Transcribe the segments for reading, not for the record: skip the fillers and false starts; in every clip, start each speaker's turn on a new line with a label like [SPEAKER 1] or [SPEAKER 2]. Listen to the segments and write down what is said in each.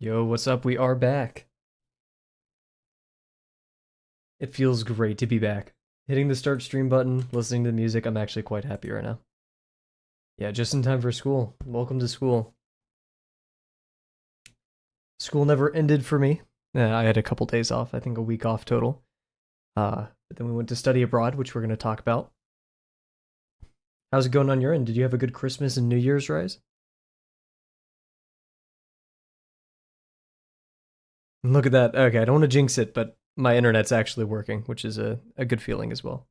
[SPEAKER 1] Yo, what's up? We are back. It feels great to be back. Hitting the start stream button, listening to the music, I'm actually quite happy right now. Yeah, just in time for school. Welcome to school. School never ended for me. I had a couple days off, I think a week off total. But then we went to study abroad, which we're going to talk about. How's it going on your end? Did you have a good Christmas and New Year's, Rise? Look at that. Okay, I don't want to jinx it, but my internet's actually working, which is a good feeling as well.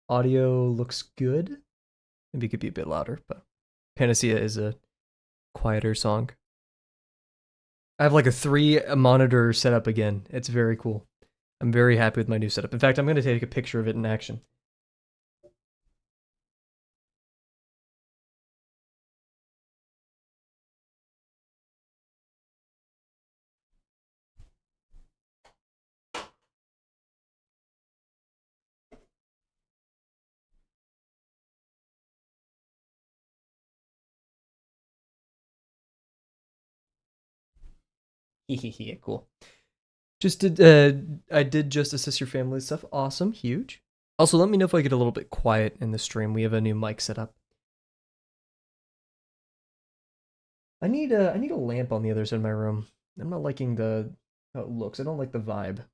[SPEAKER 1] Audio looks good. Maybe it could be a bit louder, but Panacea is a quieter song. I have like a three monitor setup again. It's very cool. I'm very happy with my new setup. In fact, I'm going to take a picture of it in action. Hehehe, cool. I did just assist your family stuff. Awesome, huge. Also, let me know if I get a little bit quiet in the stream. We have a new mic set up. I need a lamp on the other side of my room. I'm not liking the how it looks. I don't like the vibe.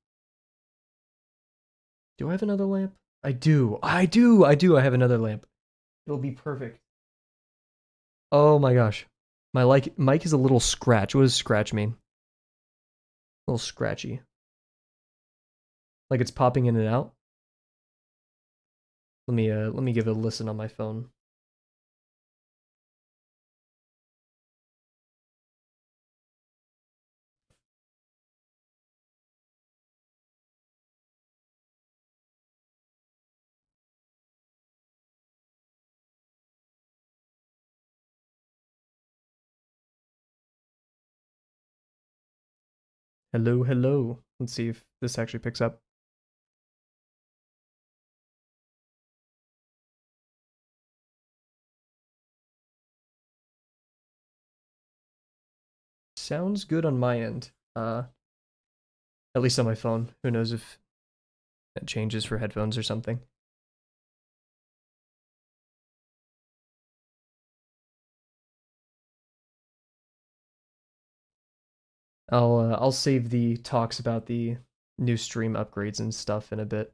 [SPEAKER 1] Do I have another lamp? I do. I have another lamp. It'll be perfect. Oh my gosh. My like mic is a little scratch. What does scratch mean? A little scratchy. Like it's popping in and out. Let me give it a listen on my phone. Hello, hello. Let's see if this actually picks up. Sounds good on my end. At least on my phone. Who knows if that changes for headphones or something. I'll save the talks about the new stream upgrades and stuff in a bit.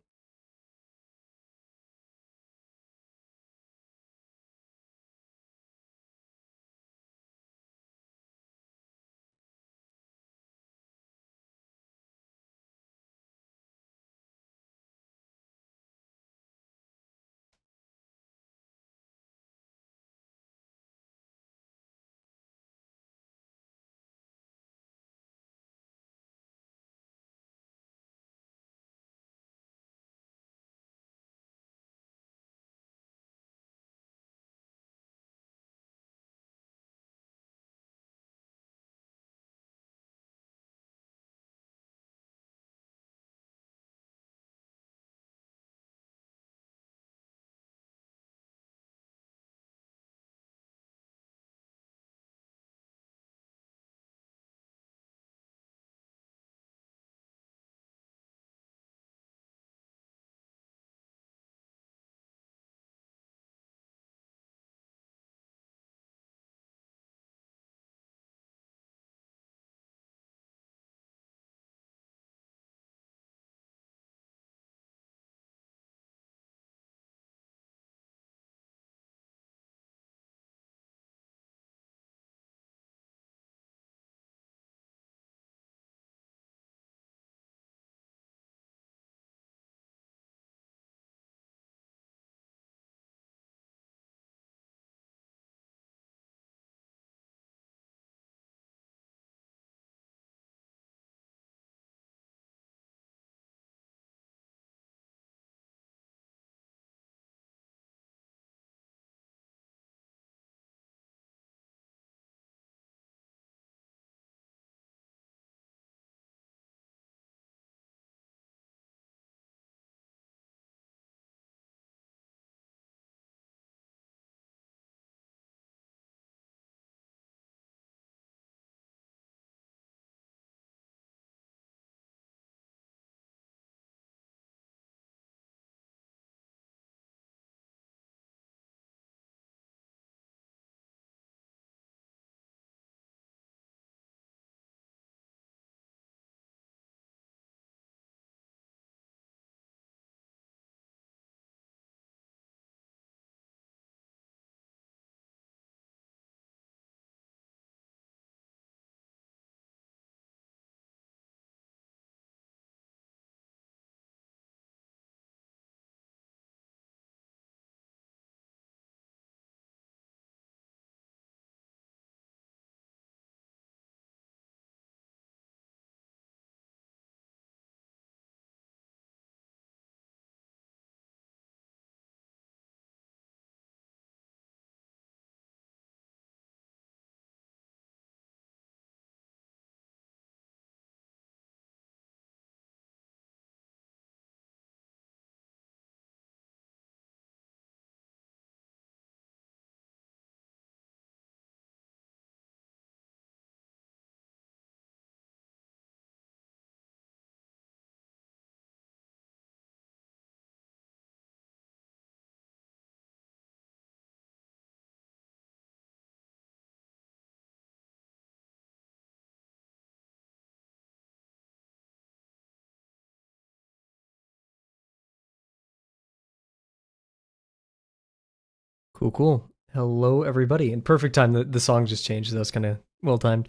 [SPEAKER 1] Cool. Hello, everybody. And perfect time. The song just changed. So that was kind of well timed.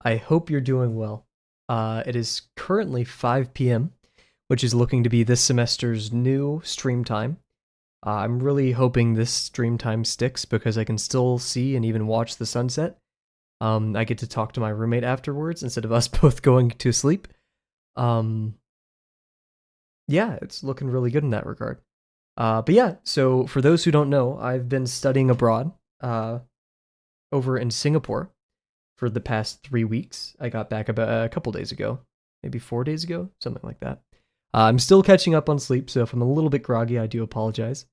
[SPEAKER 1] I hope you're doing well. It is currently 5 p.m., which is looking to be this semester's new stream time. I'm really hoping this stream time sticks because I can still see and even watch the sunset. I get to talk to my roommate afterwards instead of us both going to sleep. Yeah, it's looking really good in that regard. But yeah, so for those who don't know, I've been studying abroad over in Singapore for the past 3 weeks. I got back about a couple days ago, maybe 4 days ago, something like that. I'm still catching up on sleep, so if I'm a little bit groggy, I do apologize.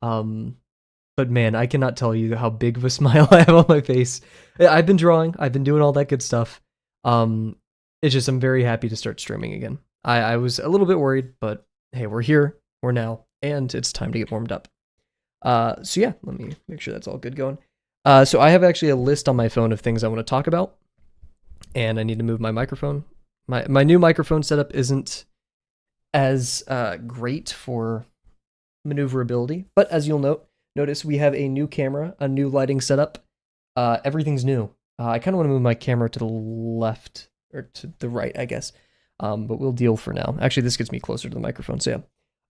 [SPEAKER 1] But man, I cannot tell you how big of a smile I have on my face. I've been drawing, I've been doing all that good stuff. It's just I'm very happy to start streaming again. I was a little bit worried, but hey, we're here, we're now, and it's time to get warmed up. So yeah, let me make sure that's all good going. So I have actually a list on my phone of things I want to talk about, and I need to move my microphone. My new microphone setup isn't as great for maneuverability, but as you'll notice we have a new camera, a new lighting setup. Everything's new. I kind of want to move my camera to the left, or to the right, I guess. But we'll deal for now. Actually, this gets me closer to the microphone, so yeah.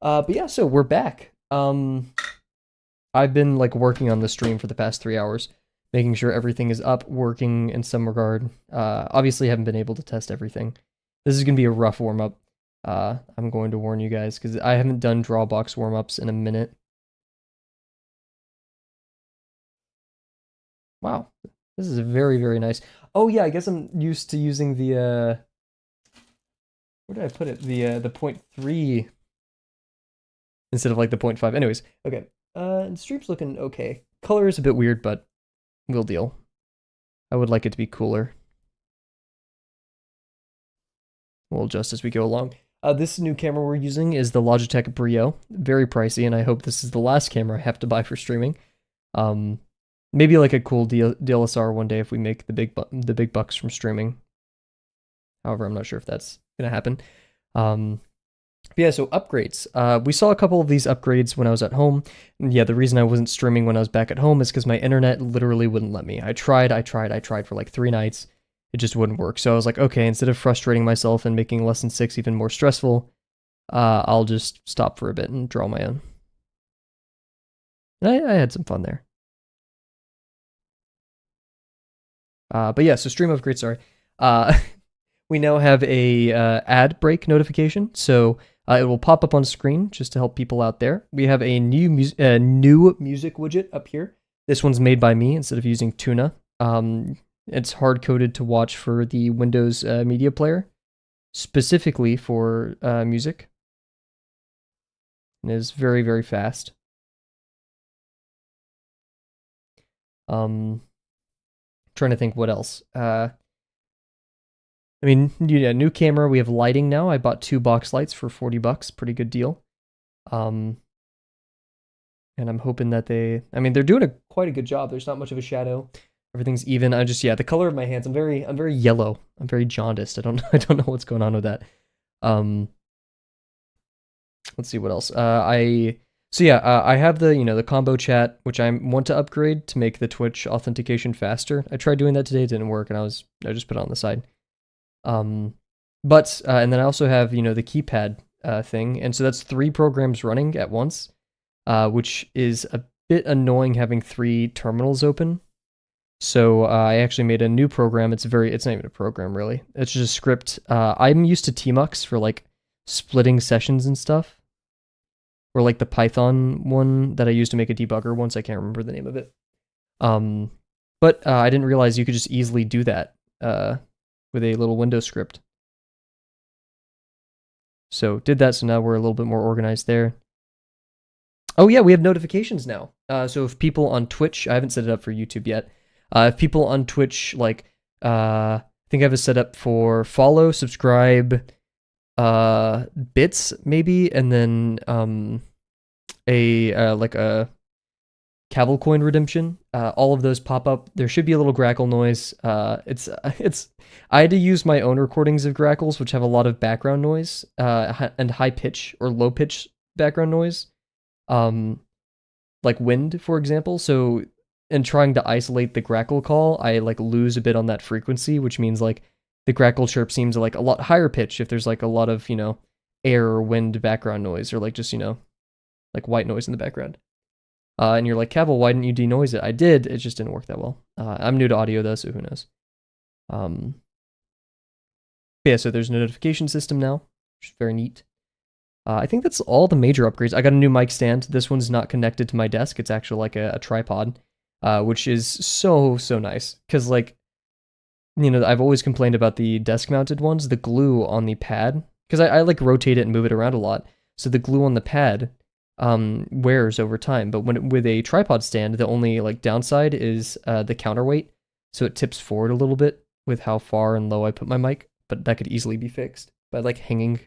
[SPEAKER 1] But yeah, so we're back. I've been like working on the stream for the past 3 hours, making sure everything is up, working in some regard. Obviously, haven't been able to test everything. This is gonna be a rough warm up. I'm going to warn you guys because I haven't done Drawbox warm ups in a minute. Wow, this is very, very nice. Oh yeah, I guess I'm used to using the where did I put it? The 0.3 instead of like the 0.5. Anyways, okay. And stream's looking okay. Color is a bit weird, but we'll deal. I would like it to be cooler. We'll adjust as we go along. This new camera we're using is the Logitech Brio. Very pricey, and I hope this is the last camera I have to buy for streaming. Maybe like a cool DLSR one day if we make the big bucks from streaming. However, I'm not sure if that's gonna happen. But yeah, so upgrades. We saw a couple of these upgrades when I was at home. And yeah, the reason I wasn't streaming when I was back at home is because my internet literally wouldn't let me. I tried for like 3 nights. It just wouldn't work. So I was like, okay, instead of frustrating myself and making Lesson 6 even more stressful, I'll just stop for a bit and draw my own. And I had some fun there. But yeah, so stream upgrades, sorry. We now have a ad break notification, so it will pop up on screen just to help people out there. We have a new music widget up here. This one's made by me instead of using Tuna. It's hard-coded to watch for the Windows media player, specifically for music. And it is very, very fast. Trying to think what else. I mean, yeah, new camera. We have lighting now. I bought 2 box lights for $40. Pretty good deal. And I'm hoping that they're doing quite a good job. There's not much of a shadow. Everything's even. The color of my hands. I'm very yellow. I'm very jaundiced. I don't know what's going on with that. Let's see what else. I have the combo chat, which I want to upgrade to make the Twitch authentication faster. I tried doing that today, it didn't work, and I just put it on the side. And then I also have, the keypad thing, and so that's 3 programs running at once, which is a bit annoying having 3 terminals open. So I actually made a new program. It's not even a program really. It's just a script. I'm used to Tmux for like splitting sessions and stuff, or like the Python one that I used to make a debugger once. I can't remember the name of it. But I didn't realize you could just easily do that with a little Windows script. So did that, so now we're a little bit more organized there. Oh yeah, we have notifications now. So if people on Twitch, I haven't set it up for YouTube yet. If people on Twitch, I think I have it set up for follow, subscribe, bits maybe, and then a Kavel coin redemption. All of those pop up. There should be a little grackle noise. I had to use my own recordings of grackles, which have a lot of background noise, and high pitch or low pitch background noise. like wind, for example. So in trying to isolate the grackle call, I like lose a bit on that frequency, which means like the grackle chirp seems like a lot higher pitch if there's like a lot of, air or wind background noise, or like just, like white noise in the background. And you're like, Kavel, why didn't you denoise it? I did, it just didn't work that well. I'm new to audio though, so who knows. Yeah, so there's a notification system now, which is very neat. I think that's all the major upgrades. I got a new mic stand. This one's not connected to my desk. It's actually like a tripod, which is so nice. Because like, I've always complained about the desk-mounted ones. The glue on the pad, because I like rotate it and move it around a lot. So the glue on the pad wears over time. But with a tripod stand, the only like downside is the counterweight. So it tips forward a little bit with how far and low I put my mic. But that could easily be fixed by like hanging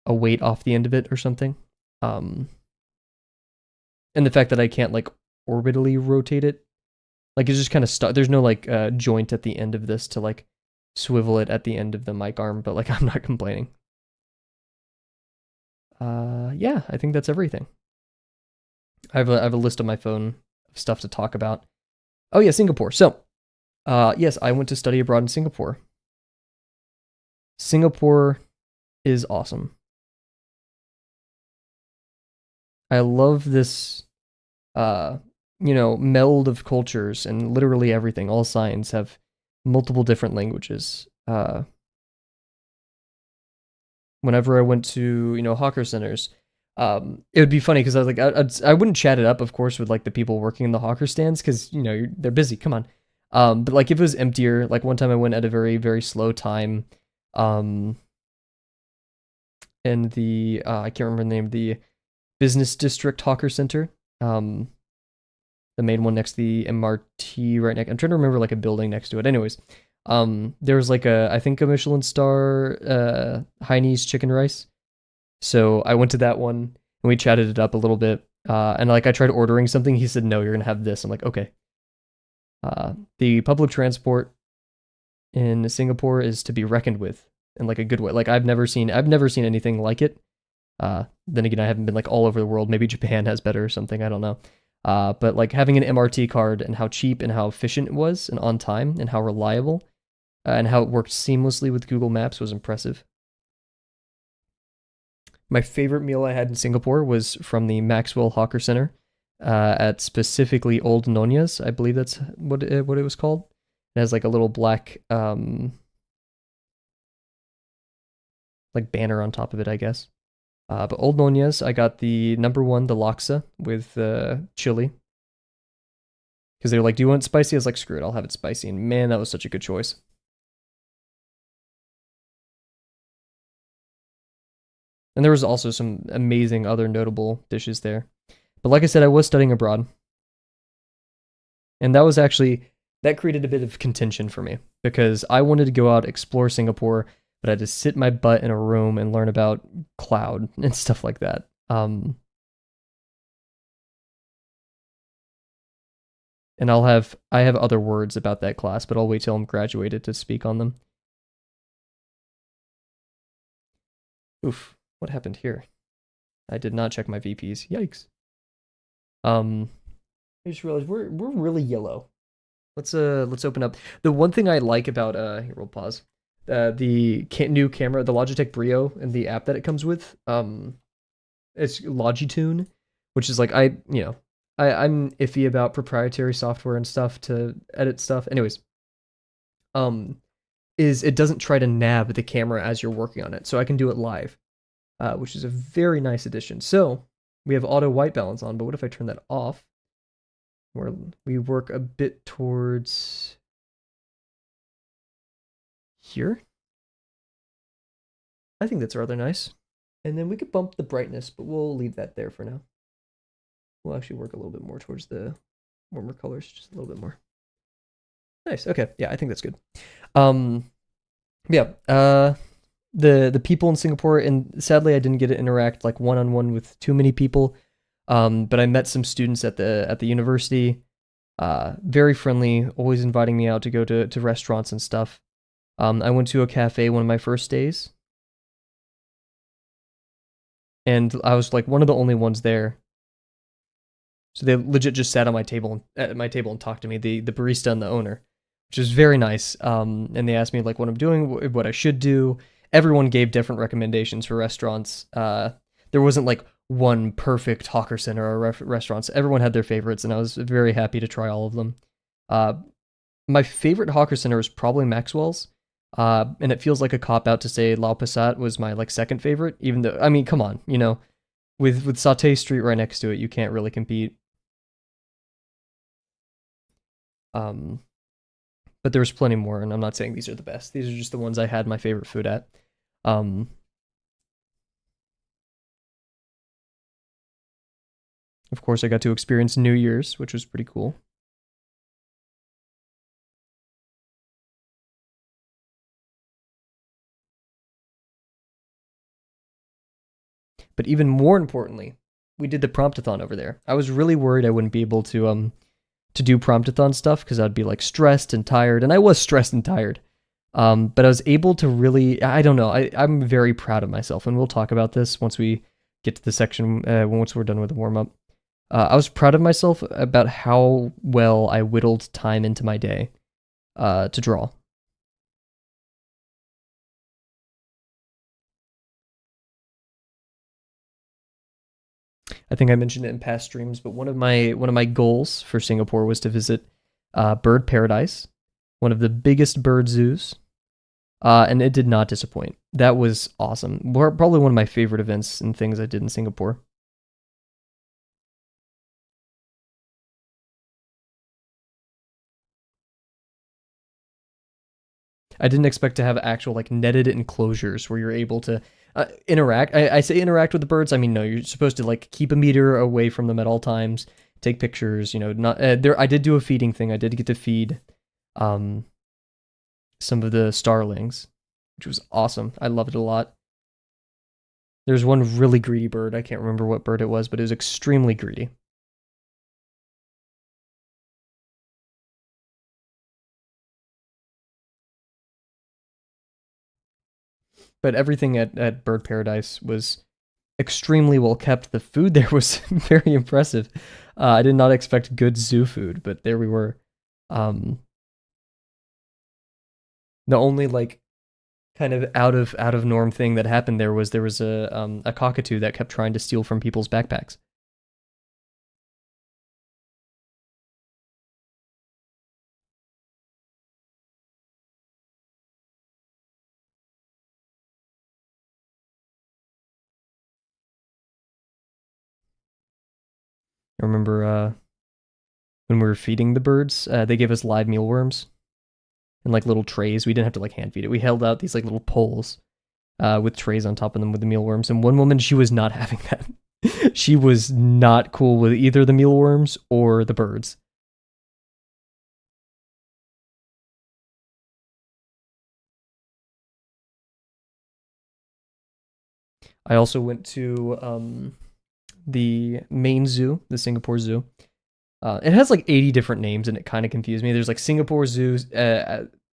[SPEAKER 1] a weight off the end of it or something. And the fact that I can't like orbitally rotate it, like it's just kind of stuck. There's no like joint at the end of this to like swivel it at the end of the mic arm, but like I'm not complaining. Yeah, I think that's everything. I have a list on my phone of stuff to talk about. Oh yeah, Singapore. So, yes, I went to study abroad in Singapore. Singapore is awesome. I love this, meld of cultures and literally everything. All signs have multiple different languages. Whenever I went to, hawker centers, it would be funny because I was like, I wouldn't chat it up, of course, with like the people working in the hawker stands because, they're busy. Come on. But like if it was emptier, like one time I went at a very, very slow time. In the, I can't remember the name, the Business District Hawker Center. The main one next to the MRT right next. I'm trying to remember like a building next to it. Anyways, there was like I think a Michelin star Hainese chicken rice. So I went to that one and we chatted it up a little bit. And like I tried ordering something. He said, no, you're going to have this. I'm like, okay. The public transport in Singapore is to be reckoned with in like a good way. Like I've never seen anything like it. Then again, I haven't been like all over the world. Maybe Japan has better or something. I don't know. But like having an MRT card and how cheap and how efficient it was and on time and how reliable and how it worked seamlessly with Google Maps was impressive. My favorite meal I had in Singapore was from the Maxwell Hawker Center at specifically Old Nonya's. I believe that's what it was called. It has like a little black like banner on top of it, I guess. But Old Nonya's, I got the number one, the laksa with chili. Because they were like, do you want it spicy? I was like, screw it, I'll have it spicy. And man, that was such a good choice. And there was also some amazing other notable dishes there. But like I said, I was studying abroad. And that created a bit of contention for me. Because I wanted to go out, explore Singapore, but I had to sit my butt in a room and learn about cloud and stuff like that. And I have other words about that class, but I'll wait till I'm graduated to speak on them. Oof, what happened here? I did not check my VPs. Yikes. I just realized we're really yellow. Let's open up. The one thing I like about here we'll pause. The new camera, the Logitech Brio, and the app that it comes with, it's Logitune, which is like I'm iffy about proprietary software and stuff to edit stuff. Anyways, is it doesn't try to nab the camera as you're working on it, so I can do it live, which is a very nice addition. So we have auto white balance on, but what if I turn that off? Where we work a bit towards here. I think that's rather nice. And then we could bump the brightness, but we'll leave that there for now. We'll actually work a little bit more towards the warmer colors, just a little bit more. Nice. Okay. Yeah, I think that's good. Yeah. The people in Singapore, and sadly I didn't get to interact like one-on-one with too many people. But I met some students at the university. Very friendly, always inviting me out to go to restaurants and stuff. I went to a cafe one of my first days. And I was like one of the only ones there. So they legit just sat on my table at my table and talked to me, the barista and the owner, which was very nice. And they asked me like what I'm doing, what I should do. Everyone gave different recommendations for restaurants. There wasn't like one perfect hawker center or restaurants. Everyone had their favorites, and I was very happy to try all of them. Uh, my favorite hawker center is probably Maxwell's. And it feels like a cop out to say La Passat was my like second favorite, even though I mean, come on, with Sauté Street right next to it, you can't really compete. Um, but there's plenty more, and I'm not saying these are the best. These are just the ones I had my favorite food at. Um, of course, I got to experience New Year's, which was pretty cool. But even more importantly, we did the promptathon over there. I was really worried I wouldn't be able to do promptathon stuff because I'd be like stressed and tired, and I was stressed and tired. But I was able to really, I don't know, I'm very proud of myself, and we'll talk about this once we get to the section, once we're done with the warm up. I was proud of myself about how well I whittled time into my day to draw. I think I mentioned it in past streams, but one of my goals for Singapore was to visit Bird Paradise, one of the biggest bird zoos, and it did not disappoint. That was awesome. Probably one of my favorite events and things I did in Singapore. I didn't expect to have actual like netted enclosures where you're able to interact. I say interact with the birds. I mean, no, you're supposed to like keep a meter away from them at all times, take pictures. Not there. I did do a feeding thing. I did get to feed um, some of the starlings, which was awesome. I loved it a lot. There's one really greedy bird. I can't remember what bird it was, but it was extremely greedy. But everything at Bird Paradise was extremely well kept. The food there was very impressive. I did not expect good zoo food, but there we were. Um, the only like kind of out of norm thing that happened there was a cockatoo that kept trying to steal from people's backpacks. I remember when we were feeding the birds, they gave us live mealworms in like little trays. We didn't have to like hand feed it. We held out these like little poles with trays on top of them with the mealworms. And one woman, she was not having that. She was not cool with either the mealworms or the birds. I also went to the main zoo, the Singapore Zoo. It has like 80 different names, and it kind of confused me. There's like Singapore Zoo,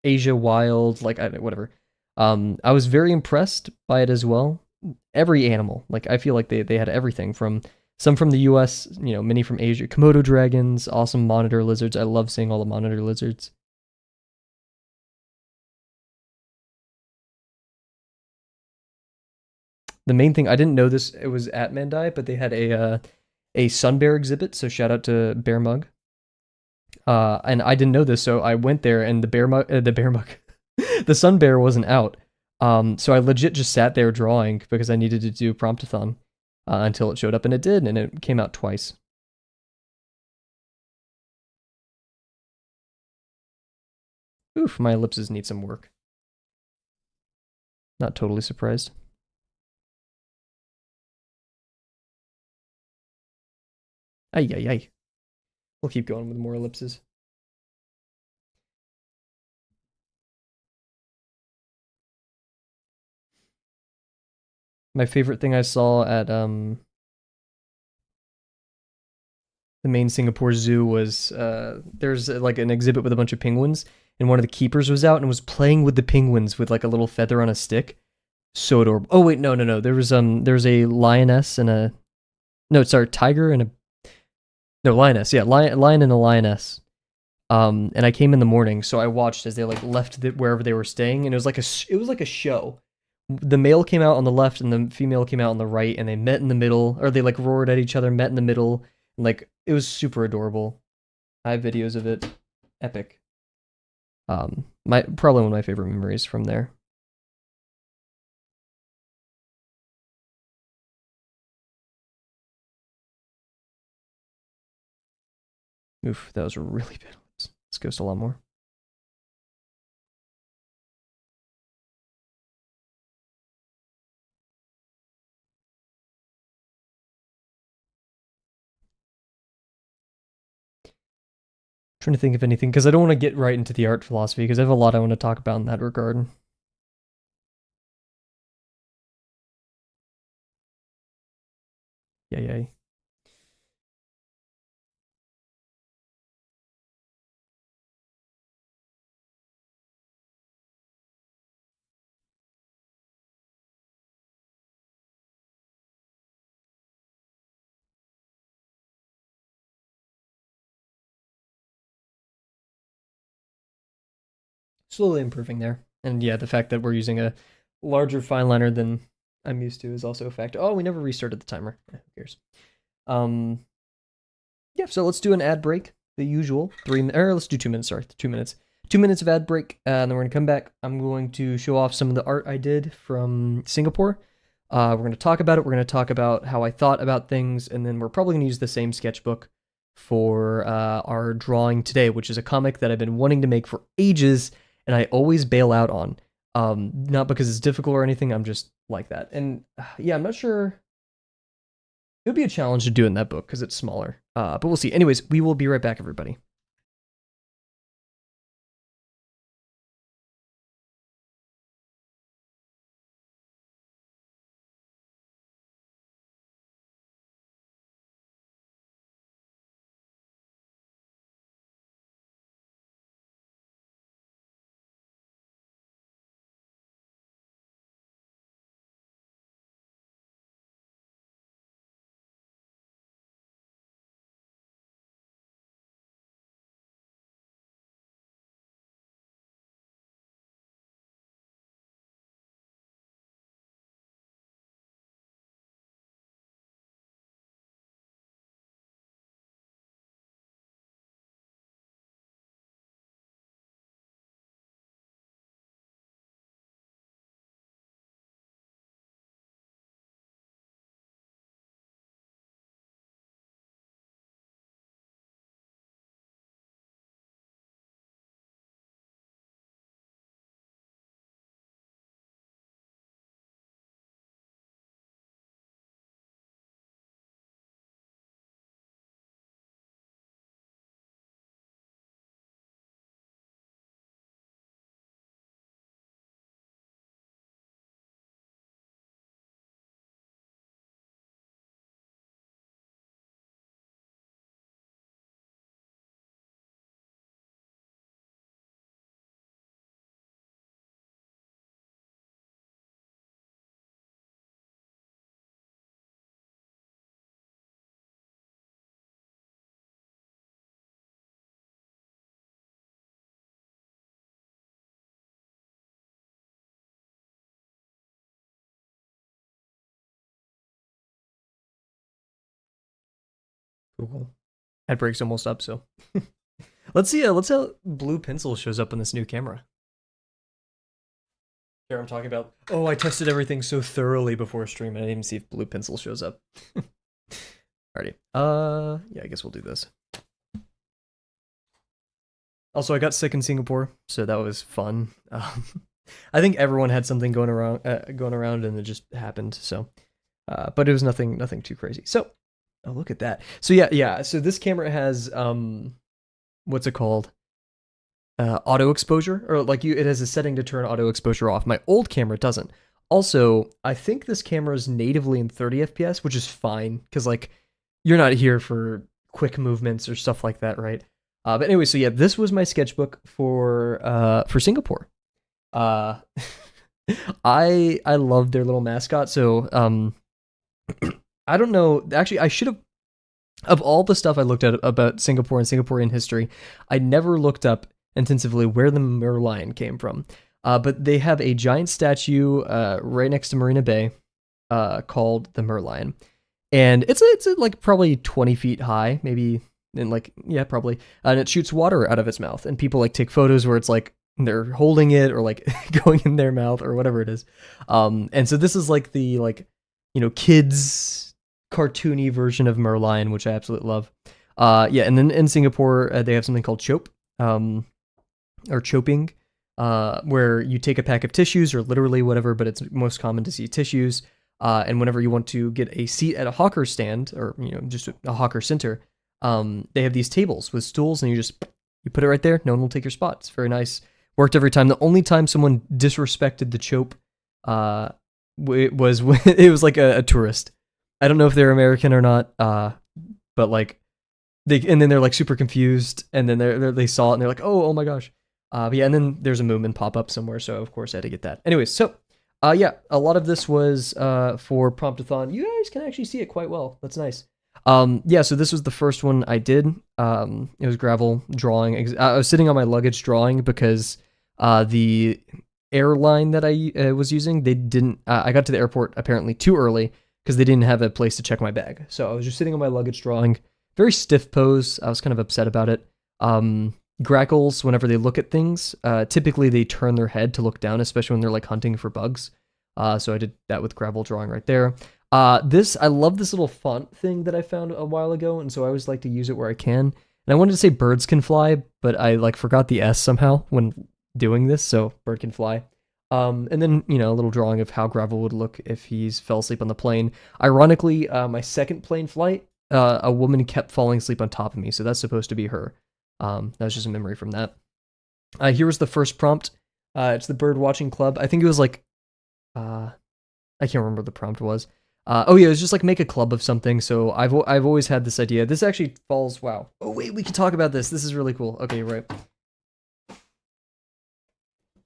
[SPEAKER 1] Asia Wild, like whatever. I was very impressed by it as well. Every animal, like I feel like they had everything from some from the U.S., many from Asia. Komodo dragons, awesome monitor lizards. I love seeing all the monitor lizards. The main thing I didn't know this it was at Mandai, but they had a sun bear exhibit. So shout out to Bear Mug. And I didn't know this, so I went there, and the sun bear wasn't out. So I legit just sat there drawing because I needed to do promptathon until it showed up, and it did, and it came out twice. Oof, my ellipses need some work. Not totally surprised. Ay, ay, ay. We'll keep going with more ellipses. My favorite thing I saw at the main Singapore Zoo was there's like an exhibit with a bunch of penguins, and one of the keepers was out and was playing with the penguins with like a little feather on a stick. So adorable. Oh wait, no, no, no. There was a lioness and a no, sorry, tiger and a No, lioness. Yeah, lion and a lioness. And I came in the morning, so I watched as they like left wherever they were staying, and it was like a show. The male came out on the left, and the female came out on the right, and they met in the middle, or they like roared at each other, met in the middle, and like it was super adorable. I have videos of it. Epic. My probably one of my favorite memories from there. Oof, that was really bad. Let's ghost a lot more. Trying to think of anything because I don't want to get right into the art philosophy because I have a lot I want to talk about in that regard. Yeah. Slowly improving there. And yeah, the fact that we're using a larger fine liner than I'm used to is also a factor. Oh, we never restarted the timer. Who cares? Um, yeah, so let's do an ad break. The usual let's do 2 minutes. Sorry, 2 minutes. 2 minutes of ad break, and then we're gonna come back. I'm going to show off some of the art I did from Singapore. We're gonna talk about it. We're gonna talk about how I thought about things, and then we're probably gonna use the same sketchbook for our drawing today, which is a comic that I've been wanting to make for ages, and I always bail out on. Not because it's difficult or anything. I'm just like that, and yeah, I'm not sure. It would be a challenge to do in that book because it's smaller. But we'll see. Anyways, we will be right back, everybody. Cool. Ad break's almost up, so let's see. Let's see how blue pencil shows up on this new camera. Here I'm talking about. Oh, I tested everything so thoroughly before stream, and I didn't even see if blue pencil shows up. Alrighty. Yeah, I guess we'll do this. Also, I got sick in Singapore, so that was fun. I think everyone had something going around, and it just happened. So, but it was nothing too crazy. So, oh, look at that. So yeah. So this camera has what's it called? Auto exposure, or like it has a setting to turn auto exposure off. My old camera doesn't. Also, I think this camera is natively in 30 FPS, which is fine because like you're not here for quick movements or stuff like that, right? But anyway, so yeah, this was my sketchbook for Singapore. Uh, I love their little mascot. So I don't know. Actually, I should have Of all the stuff I looked at about Singapore and Singaporean history, I never looked up intensively where the merlion came from. But they have a giant statue right next to Marina Bay called the merlion. And it's like probably 20 feet high, maybe, and like, yeah, probably. And it shoots water out of its mouth. And people like take photos where it's like they're holding it or like going in their mouth or whatever it is. And so this is like the, like, you know, kids cartoony version of merlion, which I absolutely love. Yeah, and then in Singapore, they have something called chop, or choping, where you take a pack of tissues or literally whatever, but it's most common to see tissues. And whenever you want to get a seat at a hawker stand or, you know, just a hawker center, they have these tables with stools and you put it right there. No one will take your spot. It's very nice. Worked every time. The only time someone disrespected the chop, it was like a tourist. I don't know if they're American or not, but like and then they're like super confused, and then they saw it and they're like, oh my gosh. But yeah, and then there's a Moomin pop up somewhere, so of course I had to get that. Anyways, so yeah, a lot of this was for Promptathon. You guys can actually see it quite well. That's nice. Yeah, so this was the first one I did. It was gravel drawing. I was sitting on my luggage drawing because the airline that I was using, they didn't. I got to the airport apparently too early because they didn't have a place to check my bag. So I was just sitting on my luggage drawing. Very stiff pose. I was kind of upset about it. Grackles, whenever they look at things, typically they turn their head to look down, especially when they're like hunting for bugs. So I did that with gravel drawing right there. I love this little font thing that I found a while ago, and so I always like to use it where I can. And I wanted to say birds can fly, but I like forgot the S somehow when doing this, so bird can fly. And then, you know, a little drawing of how gravel would look if he's fell asleep on the plane. Ironically, my second plane flight, a woman kept falling asleep on top of me, so that's supposed to be her. That was just a memory from that. Here was the first prompt. It's the Bird Watching Club. I think it was like, I can't remember what the prompt was. Oh yeah, it was just like make a club of something. So I've always had this idea. This actually falls. Wow. Oh wait, we can talk about this. This is really cool. Okay, you're right.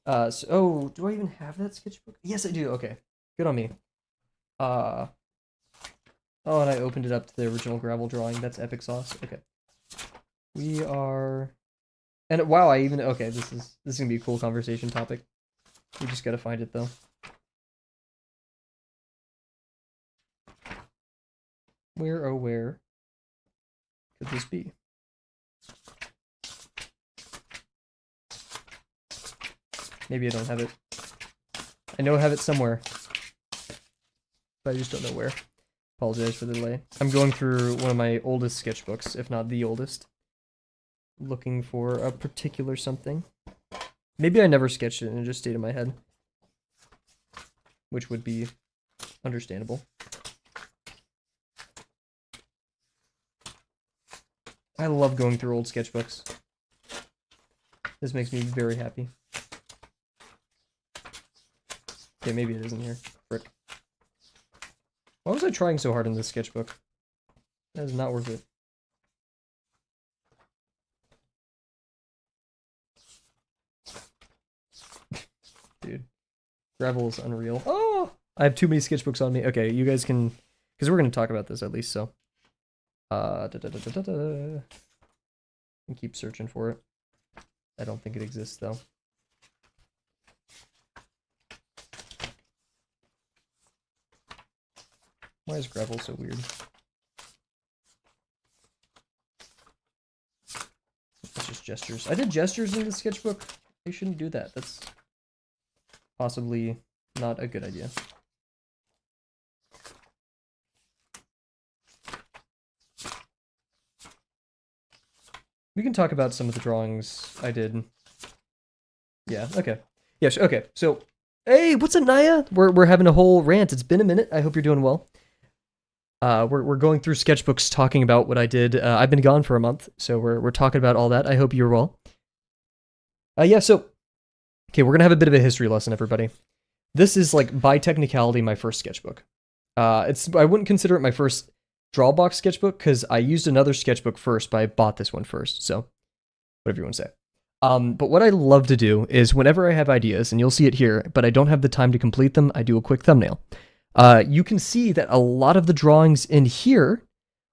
[SPEAKER 1] Do I even have that sketchbook? Yes, I do. Okay, good on me. Oh, and I opened it up to the original gravel drawing. That's epic sauce. Okay. We are, and wow, okay, this is gonna be a cool conversation topic. We just gotta find it though. Where could this be? Maybe I don't have it. I know I have it somewhere, but I just don't know where. Apologize for the delay. I'm going through one of my oldest sketchbooks, if not the oldest, looking for a particular something. Maybe I never sketched it and it just stayed in my head, which would be understandable. I love going through old sketchbooks. This makes me very happy. Okay, maybe it isn't here. Frick. Why was I trying so hard in this sketchbook? That is not worth it. Dude. Gravel is unreal. Oh! I have too many sketchbooks on me. Okay, you guys can... Because we're going to talk about this at least, so... And keep searching for it. I don't think it exists, though. Why is gravel so weird? It's just gestures. I did gestures in the sketchbook. You shouldn't do that. That's possibly not a good idea. We can talk about some of the drawings I did. Yeah, okay. Yeah, okay. So, hey, what's up, Naya? We're having a whole rant. It's been a minute. I hope you're doing well. We're going through sketchbooks talking about what I did. I've been gone for a month, so we're talking about all that. I hope you're well. Yeah, so okay, we're gonna have a bit of a history lesson, everybody. This is like by technicality my first sketchbook. I wouldn't consider it my first Drawbox sketchbook because I used another sketchbook first, but I bought this one first. So whatever you want to say. But what I love to do is whenever I have ideas, and you'll see it here, but I don't have the time to complete them, I do a quick thumbnail. You can see that a lot of the drawings in here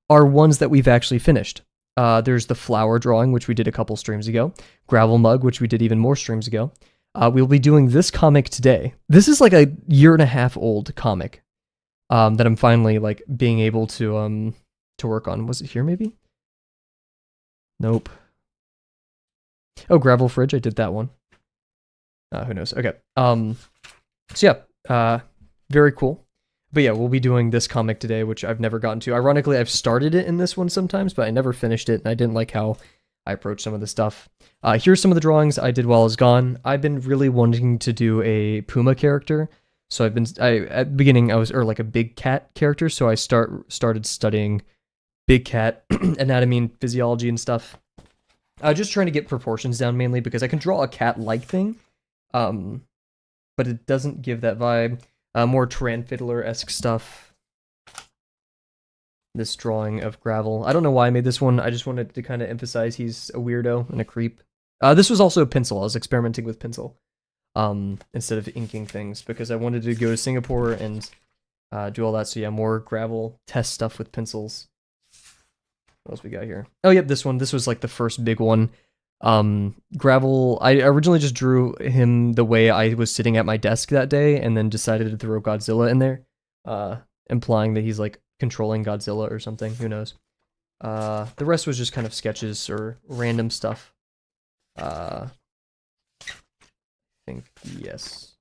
[SPEAKER 1] are ones that we've actually finished. There's the flower drawing, which we did a couple streams ago. Gravel mug, which we did even more streams ago. We'll be doing this comic today. This is like a 1.5 year old comic that I'm finally like being able to work on. Was it here maybe? Nope. Oh, gravel fridge. I did that one. Who knows? Okay. So yeah, very cool. But yeah, we'll be doing this comic today, which I've never gotten to. Ironically, I've started it in this one sometimes, but I never finished it, and I didn't like how I approached some of the stuff. Here's some of the drawings I did while I was gone. I've been really wanting to do a Puma character. So at the beginning, or like a big cat character, so I started studying big cat anatomy and physiology and stuff. Just trying to get proportions down mainly because I can draw a cat-like thing, but it doesn't give that vibe. More Tranfiddler-esque stuff. This drawing of Gravel. I don't know why I made this one. I just wanted to kind of emphasize he's a weirdo and a creep. This was also a pencil. I was experimenting with pencil instead of inking things because I wanted to go to Singapore and do all that. So yeah, more Gravel test stuff with pencils. What else we got here? Oh, yep, this one. This was like the first big one. Gravel, I originally just drew him the way I was sitting at my desk that day and then decided to throw Godzilla in there, implying that he's like controlling Godzilla or something, who knows. The rest was just kind of sketches or random stuff. I think, yes.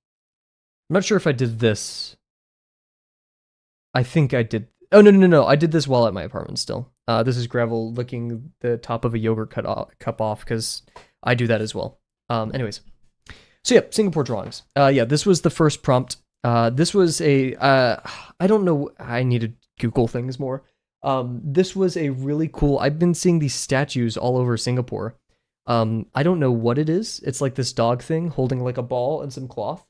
[SPEAKER 1] I'm not sure if I did this. I think I did. Oh, no. I did this while at my apartment still. This is Gravel licking the top of a yogurt cup off because I do that as well. Anyways. So yeah, Singapore drawings. Yeah, this was the first prompt. This was a, I don't know, I need to Google things more. This was a really cool, I've been seeing these statues all over Singapore. I don't know what it is. It's like this dog thing holding like a ball and some cloth.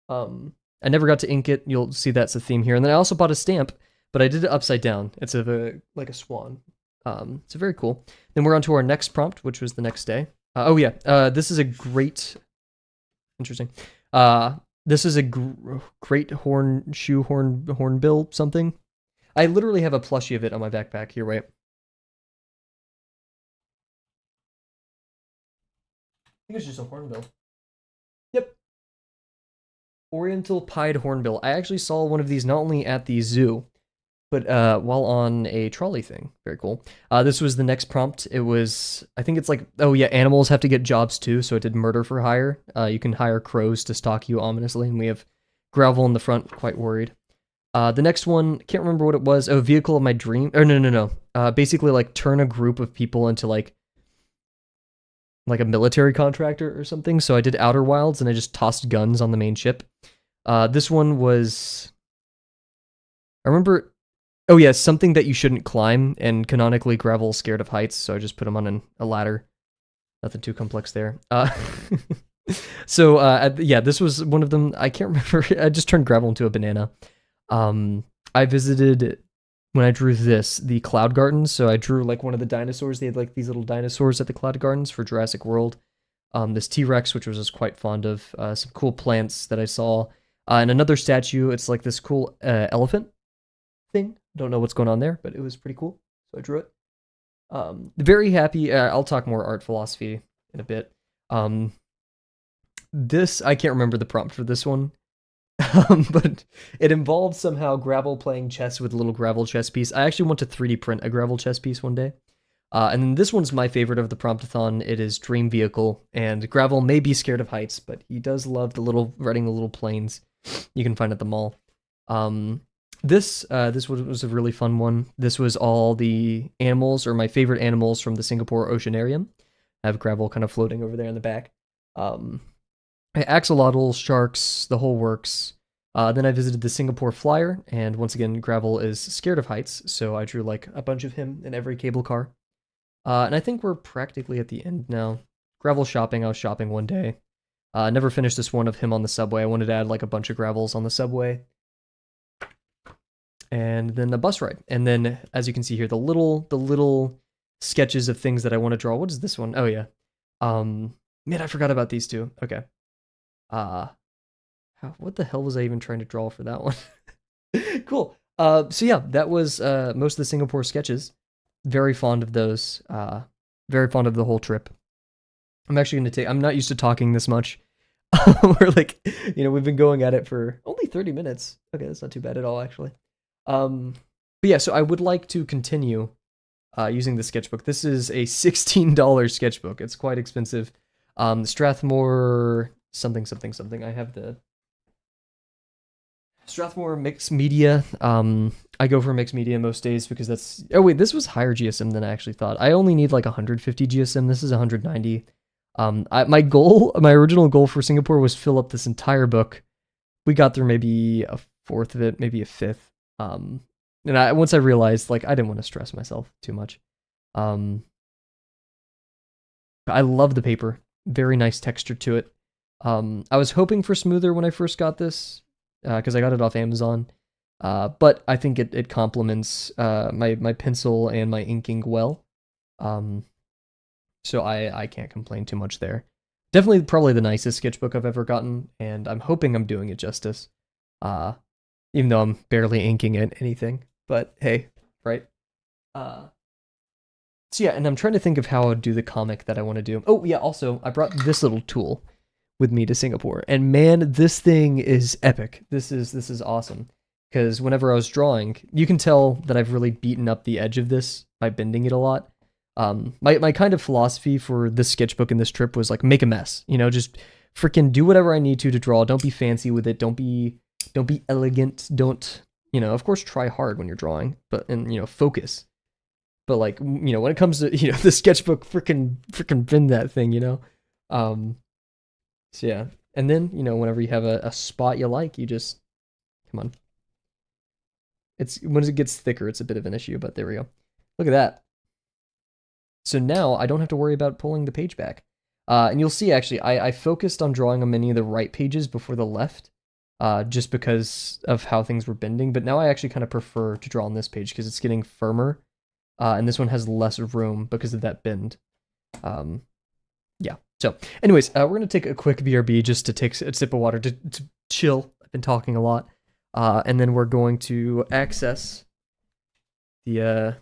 [SPEAKER 1] I never got to ink it. You'll see that's a theme here. And then I also bought a stamp, but I did it upside down. It's like a swan. It's very cool. Then we're on to our next prompt, which was the next day. Oh yeah, this is a great, interesting. This is a great hornbill something. I literally have a plushie of it on my backpack here. Wait. I think it's just a hornbill. Yep. Oriental pied hornbill. I actually saw one of these not only at the zoo, but while on a trolley thing. Very cool. This was the next prompt. It was, I think it's like, oh yeah, animals have to get jobs too, so it did murder for hire. You can hire crows to stalk you ominously, and we have Gravel in the front, quite worried. The next one, can't remember what it was. Oh, vehicle of my dream. Or no. Basically like turn a group of people into like a military contractor or something. So I did Outer Wilds and I just tossed guns on the main ship. This one was, I remember, oh yeah, something that you shouldn't climb, and canonically Gravel's scared of heights, so I just put him on a ladder. Nothing too complex there. So yeah, this was one of them. I can't remember. I just turned Gravel into a banana. I visited, when I drew this, the Cloud Gardens. So I drew like one of the dinosaurs. They had like these little dinosaurs at the Cloud Gardens for Jurassic World. This T-Rex, which I was just quite fond of. Some cool plants that I saw. And another statue. It's like this cool elephant thing. Don't know what's going on there, but it was pretty cool. So I drew it. Very happy. I'll talk more art philosophy in a bit. This, I can't remember the prompt for this one. But it involved somehow Gravel playing chess with a little Gravel chess piece. I actually want to 3D print a Gravel chess piece one day. And then this one's my favorite of the promptathon. It is Dream Vehicle, and Gravel may be scared of heights, but he does love riding the little planes you can find at the mall. This was a really fun one. This was all the animals, or my favorite animals from the Singapore Oceanarium. I have Gravel kind of floating over there in the back. Axolotls, sharks, the whole works. Then I visited the Singapore Flyer, and once again, Gravel is scared of heights, so I drew like a bunch of him in every cable car. And I think we're practically at the end now. Gravel shopping, I was shopping one day. Never finished this one of him on the subway. I wanted to add like a bunch of Gravels on the subway. And then a bus ride. And then, as you can see here, the little sketches of things that I want to draw. What is this one? Oh yeah. Man, I forgot about these two. Okay. What the hell was I even trying to draw for that one? Cool. So yeah, that was most of the Singapore sketches. Very fond of those. Very fond of the whole trip. I'm actually gonna take. I'm not used to talking this much. We're like, we've been going at it for only 30 minutes. Okay, that's not too bad at all, actually. But yeah, so I would like to continue using the sketchbook. This is a $16 sketchbook. It's quite expensive. Strathmore something something something. I have the Strathmore mixed media. I go for mixed media most days because that's. Oh wait, this was higher GSM than I actually thought. I only need like 150 GSM. This is 190. My original goal for Singapore was fill up this entire book. We got through maybe a fourth of it, maybe a fifth. And once I realized like I didn't want to stress myself too much. I love the paper. Very nice texture to it. I was hoping for smoother when I first got this because I got it off Amazon. But I think it complements my pencil and my inking well. So I can't complain too much there. Definitely probably the nicest sketchbook I've ever gotten, and I'm hoping I'm doing it justice. Even though I'm barely inking it anything. But hey, right? So yeah, and I'm trying to think of how I would do the comic that I want to do. Oh yeah, also I brought this little tool with me to Singapore, and man, this thing is epic. This is awesome because whenever I was drawing, you can tell that I've really beaten up the edge of this by bending it a lot. My kind of philosophy for this sketchbook and this trip was like make a mess, just freaking do whatever I need to draw. Don't be fancy with it. Don't be elegant. Don't, of course try hard when you're drawing, but focus. But like, when it comes to, the sketchbook, freaking bend that thing. So yeah. And then, whenever you have a spot you like, you just come on. It's when it gets thicker, it's a bit of an issue, but there we go. Look at that. So now I don't have to worry about pulling the page back. And you'll see, actually, I focused on drawing on many of the right pages before the left, just because of how things were bending. But now I actually kind of prefer to draw on this page because it's getting firmer. And this one has less room because of that bend. Yeah. So anyways, we're going to take a quick BRB just to take a sip of water to chill. I've been talking a lot. And then we're going to access the...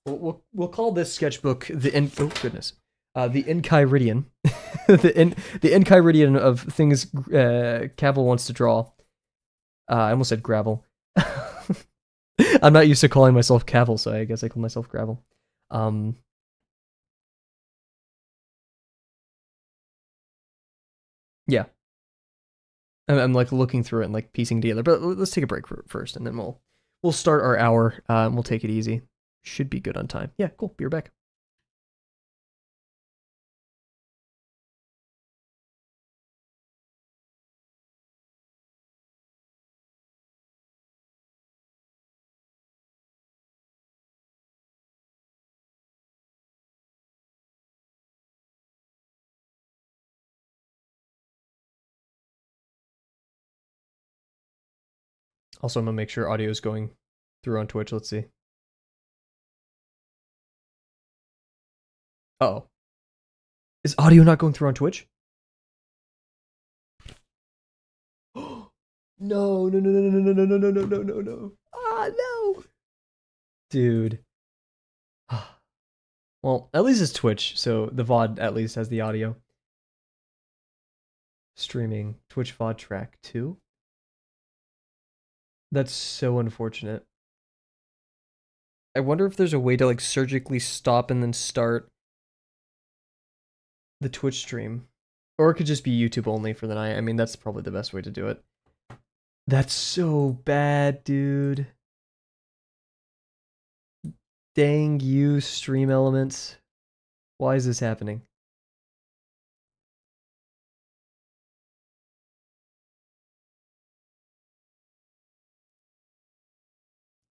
[SPEAKER 1] We'll call this sketchbook the the Enchiridion, the Enchiridion of things Kavel wants to draw. I almost said gravel. I'm not used to calling myself Kavel, so I guess I call myself Gravel. Yeah, I'm like looking through it and like piecing together. But let's take a break first, and then we'll start our hour. And we'll take it easy. Should be good on time. Yeah, cool. Be right back. Also, I'm gonna make sure audio is going through on Twitch. Let's see. Uh-oh. Is audio not going through on Twitch? No, no, no, no, no, no, no, no, no, no, no, no, no. Ah, no. Dude. Well, at least it's Twitch, so the VOD at least has the audio. Streaming Twitch VOD track 2? That's so unfortunate. I wonder if there's a way to like surgically stop and then start the Twitch stream. Or it could just be YouTube only for the night. I mean, that's probably the best way to do it. That's so bad, dude. Dang you, stream elements. Why is this happening?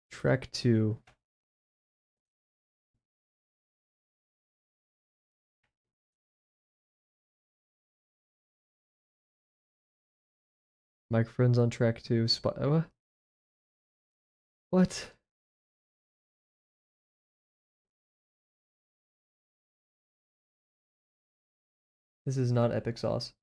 [SPEAKER 1] Track 2. Microphones on track 2. What? This is not epic sauce.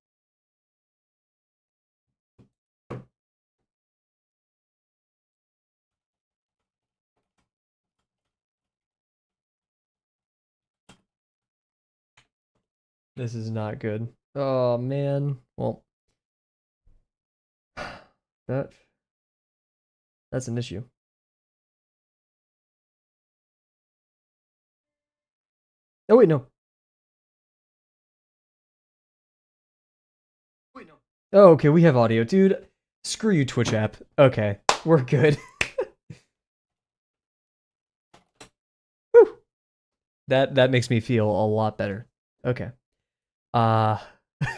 [SPEAKER 1] This is not good. Oh man. Well, that that's an issue. Oh wait, no. Wait, no. Oh, okay, we have audio, dude. Screw you, Twitch app. Okay, we're good. Whew. That makes me feel a lot better. Okay. Uh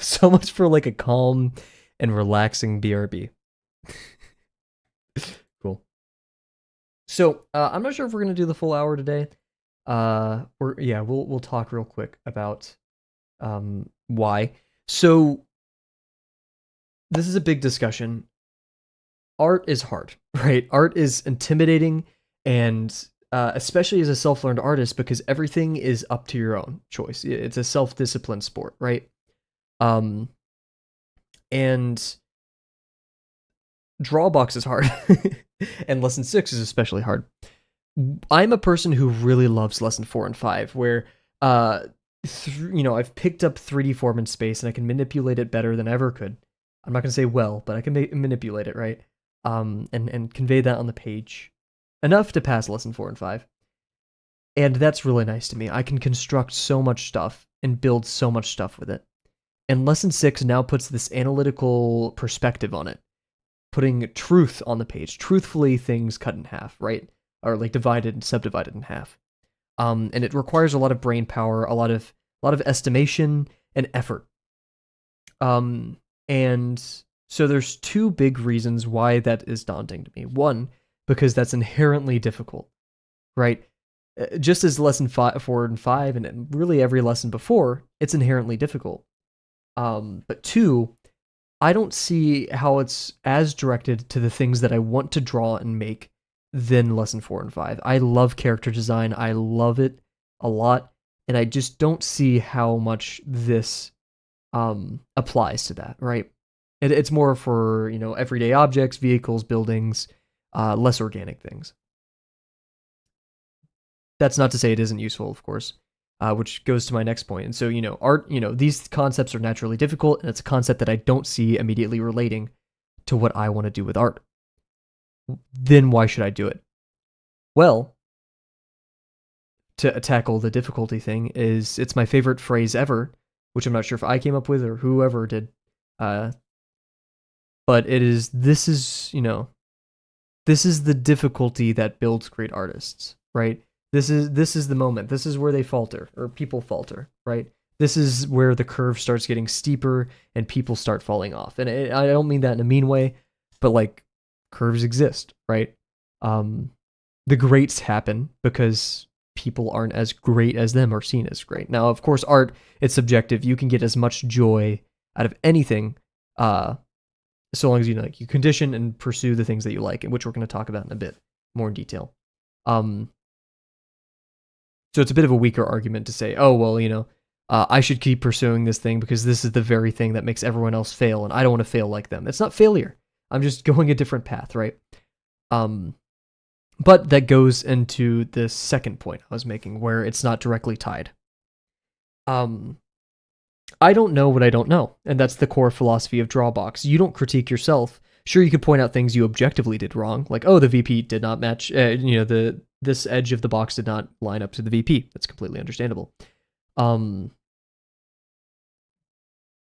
[SPEAKER 1] so much for like a calm and relaxing BRB. Cool. So I'm not sure if we're gonna do the full hour today. We'll talk real quick about why. So this is a big discussion. Art is hard, right? Art is intimidating, and especially as a self-learned artist, because everything is up to your own choice. It's a self-disciplined sport, right? Um, and Drawbox is hard, and lesson 6 is especially hard. I'm a person who really loves lesson 4 and 5, where I've picked up 3D form in space and I can manipulate it better than I ever could. I'm not gonna say well, but I can manipulate it, right? And convey that on the page enough to pass lesson 4 and 5. And that's really nice to me. I can construct so much stuff and build so much stuff with it. And lesson 6 now puts this analytical perspective on it, putting truth on the page. Truthfully, things cut in half, right? Or like divided and subdivided in half. And it requires a lot of brain power, a lot of estimation and effort. And so there's two big reasons why that is daunting to me. One, because that's inherently difficult, right? Just as lesson 4 and 5, and really every lesson before, it's inherently difficult. But two, I don't see how it's as directed to the things that I want to draw and make than lesson 4 and 5. I love character design. I love it a lot, and I just don't see how much this applies to that, right? It's more for, everyday objects, vehicles, buildings, less organic things. That's not to say it isn't useful, of course, which goes to my next point. And so, art, these concepts are naturally difficult, and it's a concept that I don't see immediately relating to what I want to do with art. Then why should I do it? Well, to tackle the difficulty thing it's my favorite phrase ever, which I'm not sure if I came up with or whoever did. But this is the difficulty that builds great artists, right? This is the moment. This is where they falter, or people falter, right? This is where the curve starts getting steeper and people start falling off. And I don't mean that in a mean way, but like, curves exist, right? The greats happen because people aren't as great as them or seen as great. Now, of course, art, it's subjective. You can get as much joy out of anything, so long as you condition and pursue the things that you like, which we're going to talk about in a bit more in detail. So it's a bit of a weaker argument to say, oh, well, I should keep pursuing this thing because this is the very thing that makes everyone else fail, and I don't want to fail like them. It's not failure. I'm just going a different path, right? But that goes into the second point I was making, where it's not directly tied. I don't know what I don't know, and that's the core philosophy of Drawbox. You don't critique yourself. Sure, you could point out things you objectively did wrong, like, oh, the VP did not match, this edge of the box did not line up to the VP. That's completely understandable.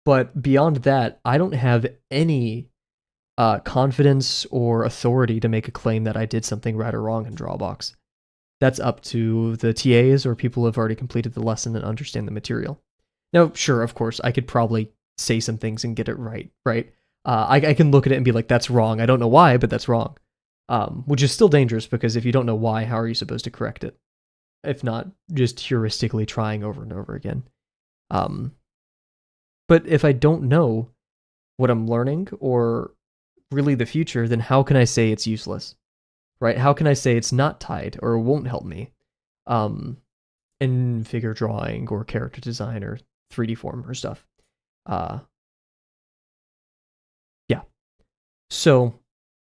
[SPEAKER 1] But beyond that, I don't have any confidence or authority to make a claim that I did something right or wrong in Drawbox. That's up to the TAs or people who have already completed the lesson and understand the material. Now, sure, of course, I could probably say some things and get it right? I can look at it and be like, that's wrong. I don't know why, but that's wrong. Which is still dangerous, because if you don't know why, how are you supposed to correct it? If not, just heuristically trying over and over again. But if I don't know what I'm learning, or really the future, then how can I say it's useless? Right? How can I say it's not tied or won't help me in figure drawing or character design or 3D form or stuff? Yeah. So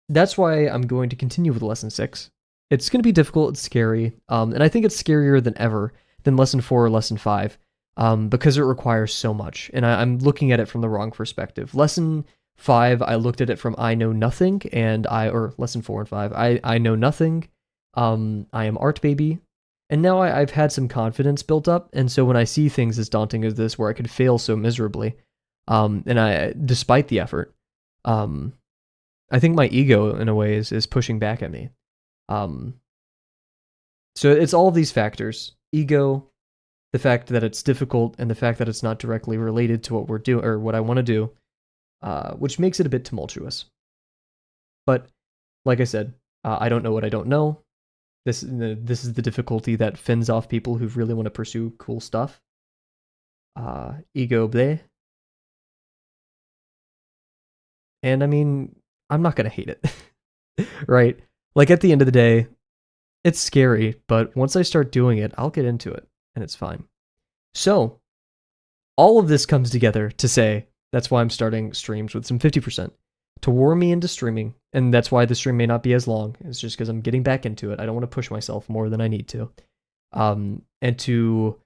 [SPEAKER 1] that's why I'm going to continue with lesson 6. It's going to be difficult, it's scary, and I think it's scarier than ever than lesson 4 or lesson 5. because it requires so much, and I'm looking at it from the wrong perspective. Lesson 5, I looked at it from I know nothing, or lesson 4 and 5, I know nothing. I am art baby, and now I've had some confidence built up, and so when I see things as daunting as this, where I could fail so miserably, despite the effort, I think my ego in a way is pushing back at me. So it's all of these factors: ego, the fact that it's difficult, and the fact that it's not directly related to what we're doing or what I want to do, which makes it a bit tumultuous. But like I said, I don't know what I don't know. This is the difficulty that fends off people who really want to pursue cool stuff. Ego bleh. And I mean, I'm not gonna hate it, right? Like at the end of the day, it's scary, but once I start doing it, I'll get into it, and it's fine. So, all of this comes together to say that's why I'm starting streams with some 50%, to warm me into streaming, and that's why the stream may not be as long. It's just because I'm getting back into it. I don't want to push myself more than I need to. And to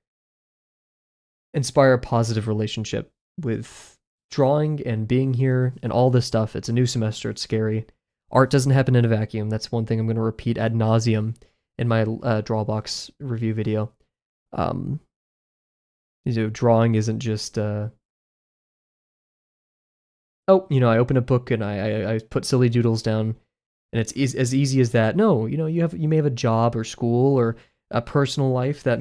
[SPEAKER 1] inspire a positive relationship with drawing and being here and all this stuff. It's a new semester. It's scary. Art doesn't happen in a vacuum. That's one thing I'm going to repeat ad nauseum in my Drawbox review video. Drawing isn't just I open a book and I put silly doodles down, and it's as easy as that. No, you may have a job or school or a personal life that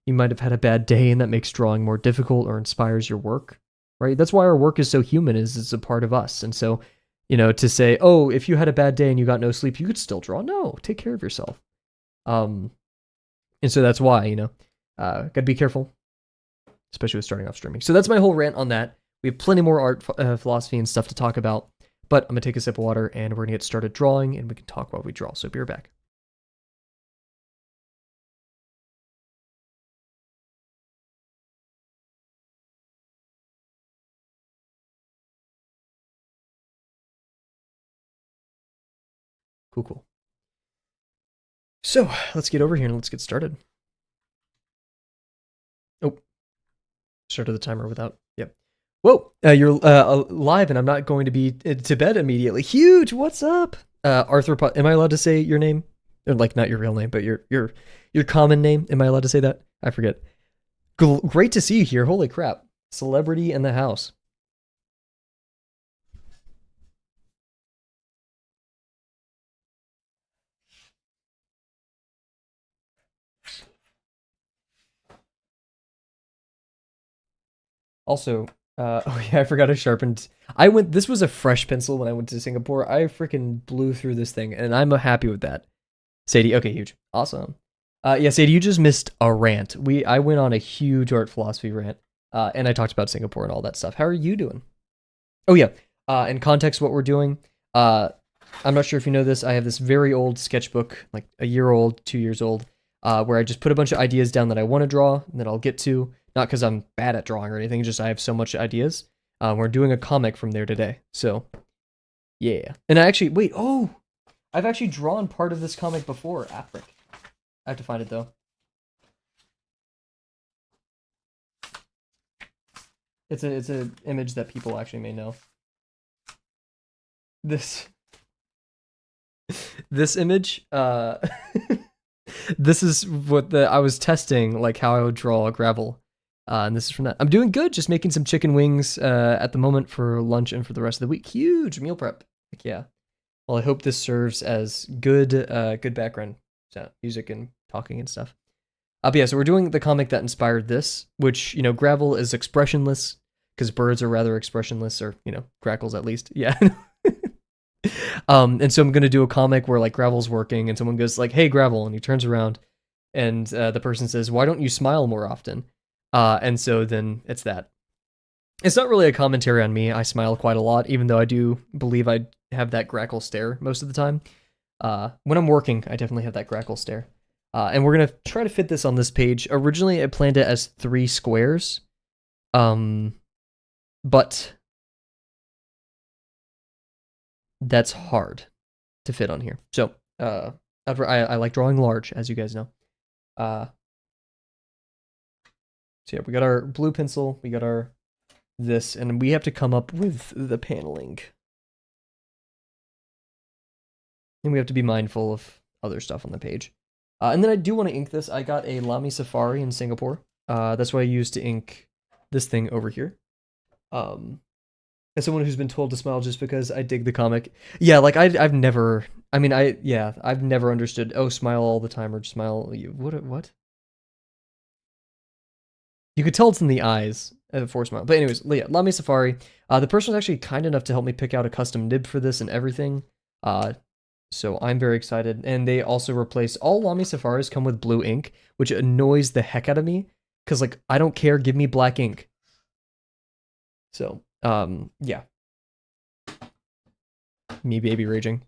[SPEAKER 1] you might have had a bad day, and that makes drawing more difficult or inspires your work, right? That's why our work is so human, is it's a part of us. And so, to say, oh, if you had a bad day and you got no sleep, you could still draw. No, take care of yourself. And so that's why, gotta be careful, especially with starting off streaming. So that's my whole rant on that. We have plenty more art, philosophy, and stuff to talk about, but I'm going to take a sip of water, and we're going to get started drawing, and we can talk while we draw. So be right back. Cool. So let's get over here and let's get started. Oh, started the timer without, yep. Whoa, you're live, and I'm not going to be to bed immediately. Huge, what's up? Arthropod, am I allowed to say your name? Or like, not your real name, but your common name. Am I allowed to say that? I forget. Great to see you here. Holy crap. Celebrity in the house. Also, oh yeah, I forgot I sharpened. This was a fresh pencil when I went to Singapore. I freaking blew through this thing, and I'm happy with that. Sadie, okay, huge. Awesome. Yeah, Sadie, you just missed a rant. I went on a huge art philosophy rant, and I talked about Singapore and all that stuff. How are you doing? Oh yeah, in context, what we're doing, I'm not sure if you know this, I have this very old sketchbook, like a year old, 2 years old, where I just put a bunch of ideas down that I want to draw, and that I'll get to. Not because I'm bad at drawing or anything, just I have so much ideas. We're doing a comic from there today, so yeah. And I've actually drawn part of this comic before. Afric. I have to find it though. It's a image that people actually may know. This image, this is what I was testing, like how I would draw gravel. And this is from that. I'm doing good, just making some chicken wings at the moment for lunch and for the rest of the week. Huge meal prep. Like, yeah. Well, I hope this serves as good background music and talking and stuff. But yeah, so we're doing the comic that inspired this, which, gravel is expressionless, because birds are rather expressionless, or, grackles at least. Yeah. And so I'm going to do a comic where, like, Gravel's working, and someone goes, like, hey, Gravel, and he turns around, and the person says, why don't you smile more often? And so then it's that. It's not really a commentary on me. I smile quite a lot, even though I do believe I have that grackle stare most of the time. When I'm working, I definitely have that grackle stare. And we're going to try to fit this on this page. Originally, I planned it as 3 squares. But that's hard to fit on here. So, I like drawing large, as you guys know. So yeah, we got our blue pencil, we got our this, and we have to come up with the paneling. And we have to be mindful of other stuff on the page. And then I do want to ink this. I got a Lamy Safari in Singapore. That's what I used to ink this thing over here. As someone who's been told to smile just because I dig the comic. Yeah, like I've never, I've never understood, oh, smile all the time or just smile. What? You could tell it's in the eyes for smile. But anyways, yeah, Lamy Safari. The person was actually kind enough to help me pick out a custom nib for this and everything. So I'm very excited. And they also replaced all Lamy Safaris come with blue ink, which annoys the heck out of me. Because, like, I don't care. Give me black ink. So, yeah. Me baby raging.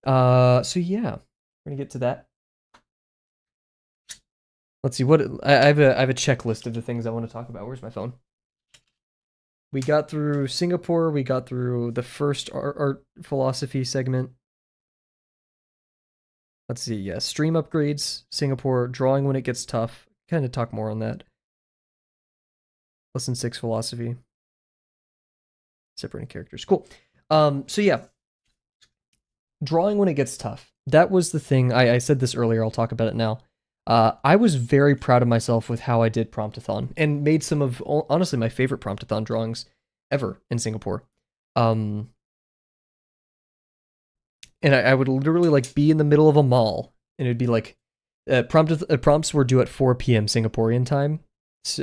[SPEAKER 1] So yeah. We're going to get to that. Let's see. I have a checklist of the things I want to talk about. Where's my phone? We got through Singapore. We got through the first art philosophy segment. Let's see, yeah, stream upgrades, Singapore, drawing when it gets tough. Kind of talk more on that. Lesson 6 philosophy. Separating characters. Cool. So yeah. Drawing when it gets tough. That was the thing. I said this earlier, I'll talk about it now. I was very proud of myself with how I did Promptathon and made some of, honestly, my favorite Promptathon drawings ever in Singapore. And I would literally like be in the middle of a mall and it'd be like, prompts were due at 4 p.m. Singaporean time.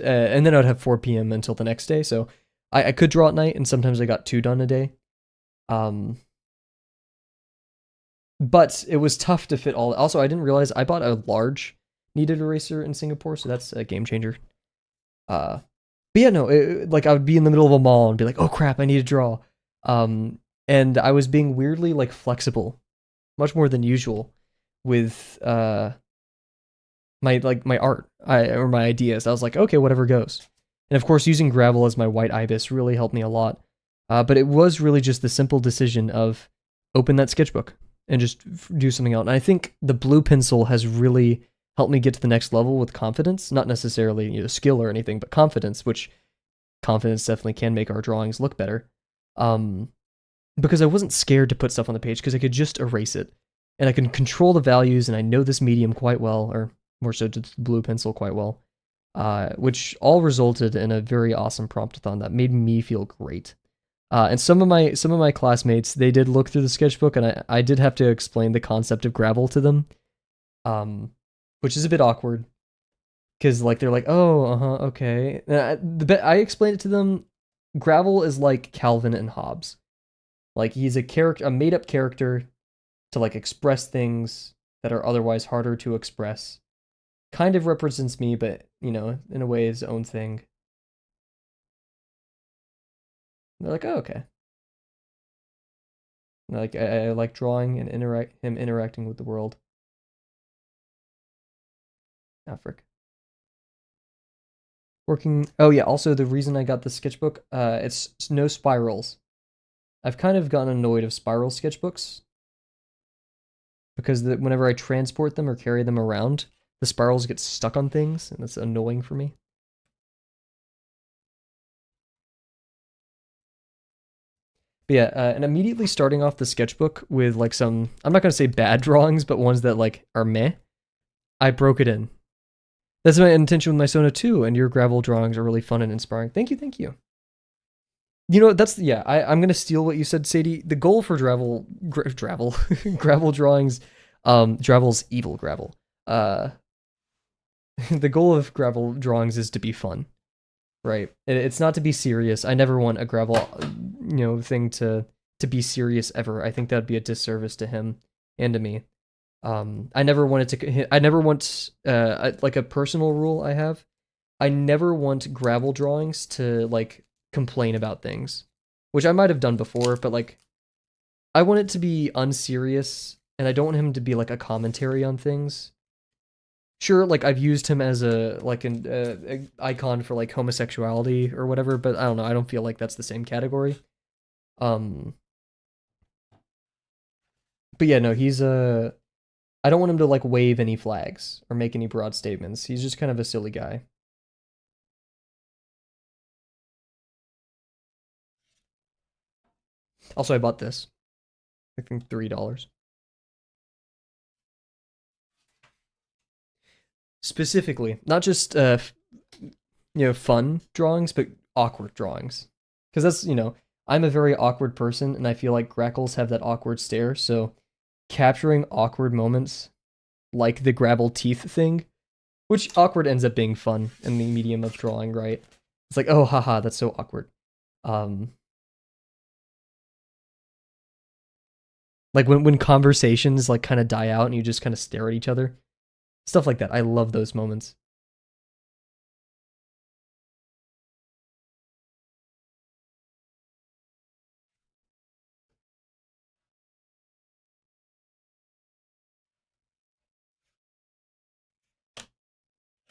[SPEAKER 1] And then I'd have 4 p.m. until the next day. So I could draw at night and sometimes I got 2 done a day. But it was tough to fit all. Also, I didn't realize I bought a large kneaded eraser in Singapore, so that's a game changer. But yeah, no, like I would be in the middle of a mall and be like, oh crap, I need to draw. And I was being weirdly like flexible, much more than usual, with my art or my ideas. I was like, okay, whatever goes. And of course, using gravel as my white ibis really helped me a lot. But it was really just the simple decision of open that sketchbook and just do something else. And I think the blue pencil has really helped me get to the next level with confidence, not necessarily skill or anything, but confidence, which confidence definitely can make our drawings look better. Because I wasn't scared to put stuff on the page because I could just erase it. And I can control the values and I know this medium quite well, or more so just the blue pencil quite well, which all resulted in a very awesome promptathon that made me feel great. And some of my classmates, they did look through the sketchbook and I did have to explain the concept of gravel to them, which is a bit awkward because like they're like, oh, okay. I explained it to them. Gravel is like Calvin and Hobbes. Like he's a made up character to like express things that are otherwise harder to express. Kind of represents me, but in a way his own thing. They're like, oh, okay. Like I like drawing and him interacting with the world. Afric. Working. Oh yeah. Also, the reason I got the sketchbook, it's no spirals. I've kind of gotten annoyed of spiral sketchbooks because whenever I transport them or carry them around, the spirals get stuck on things, and that's annoying for me. But yeah, and immediately starting off the sketchbook with like some, I'm not gonna say bad drawings, but ones that like are meh, I broke it in. That's my intention with my Sona too, and your gravel drawings are really fun and inspiring. Thank you, thank you. I'm gonna steal what you said, Sadie. The goal for gravel drawings, Dravel's evil gravel. The goal of gravel drawings is to be fun, right? It's not to be serious. I never want a gravel, thing to be serious ever. I think that'd be a disservice to him and to me. I never want, like a personal rule I have. I never want gravel drawings to like complain about things, which I might have done before, but like I want it to be unserious and I don't want him to be like a commentary on things. Sure, like I've used him as an icon for like homosexuality or whatever, but I don't know, I don't feel like that's the same category. But yeah, no, he's I don't want him to like wave any flags or make any broad statements. He's just kind of a silly guy. Also, I bought this. I think $3. Specifically, not just fun drawings, but awkward drawings. Because that's, I'm a very awkward person, and I feel like grackles have that awkward stare. So capturing awkward moments, like the grabble teeth thing, which awkward ends up being fun in the medium of drawing, right? It's like, oh, haha, that's so awkward. Like when conversations like kind of die out and you just kind of stare at each other, stuff like that. I love those moments.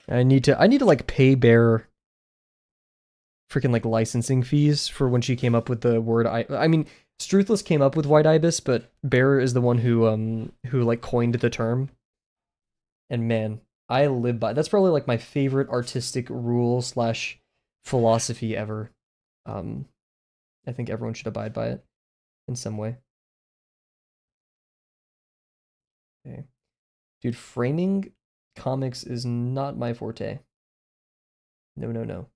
[SPEAKER 1] I need to like pay Bear freaking like licensing fees for when she came up with the word I mean Struthless came up with white ibis, but Bear is the one who like coined the term. And man, I live by that's probably like my favorite artistic rule slash philosophy ever. Um I think everyone should abide by it in some way. Okay. Dude, framing comics is not my forte. No, no, no.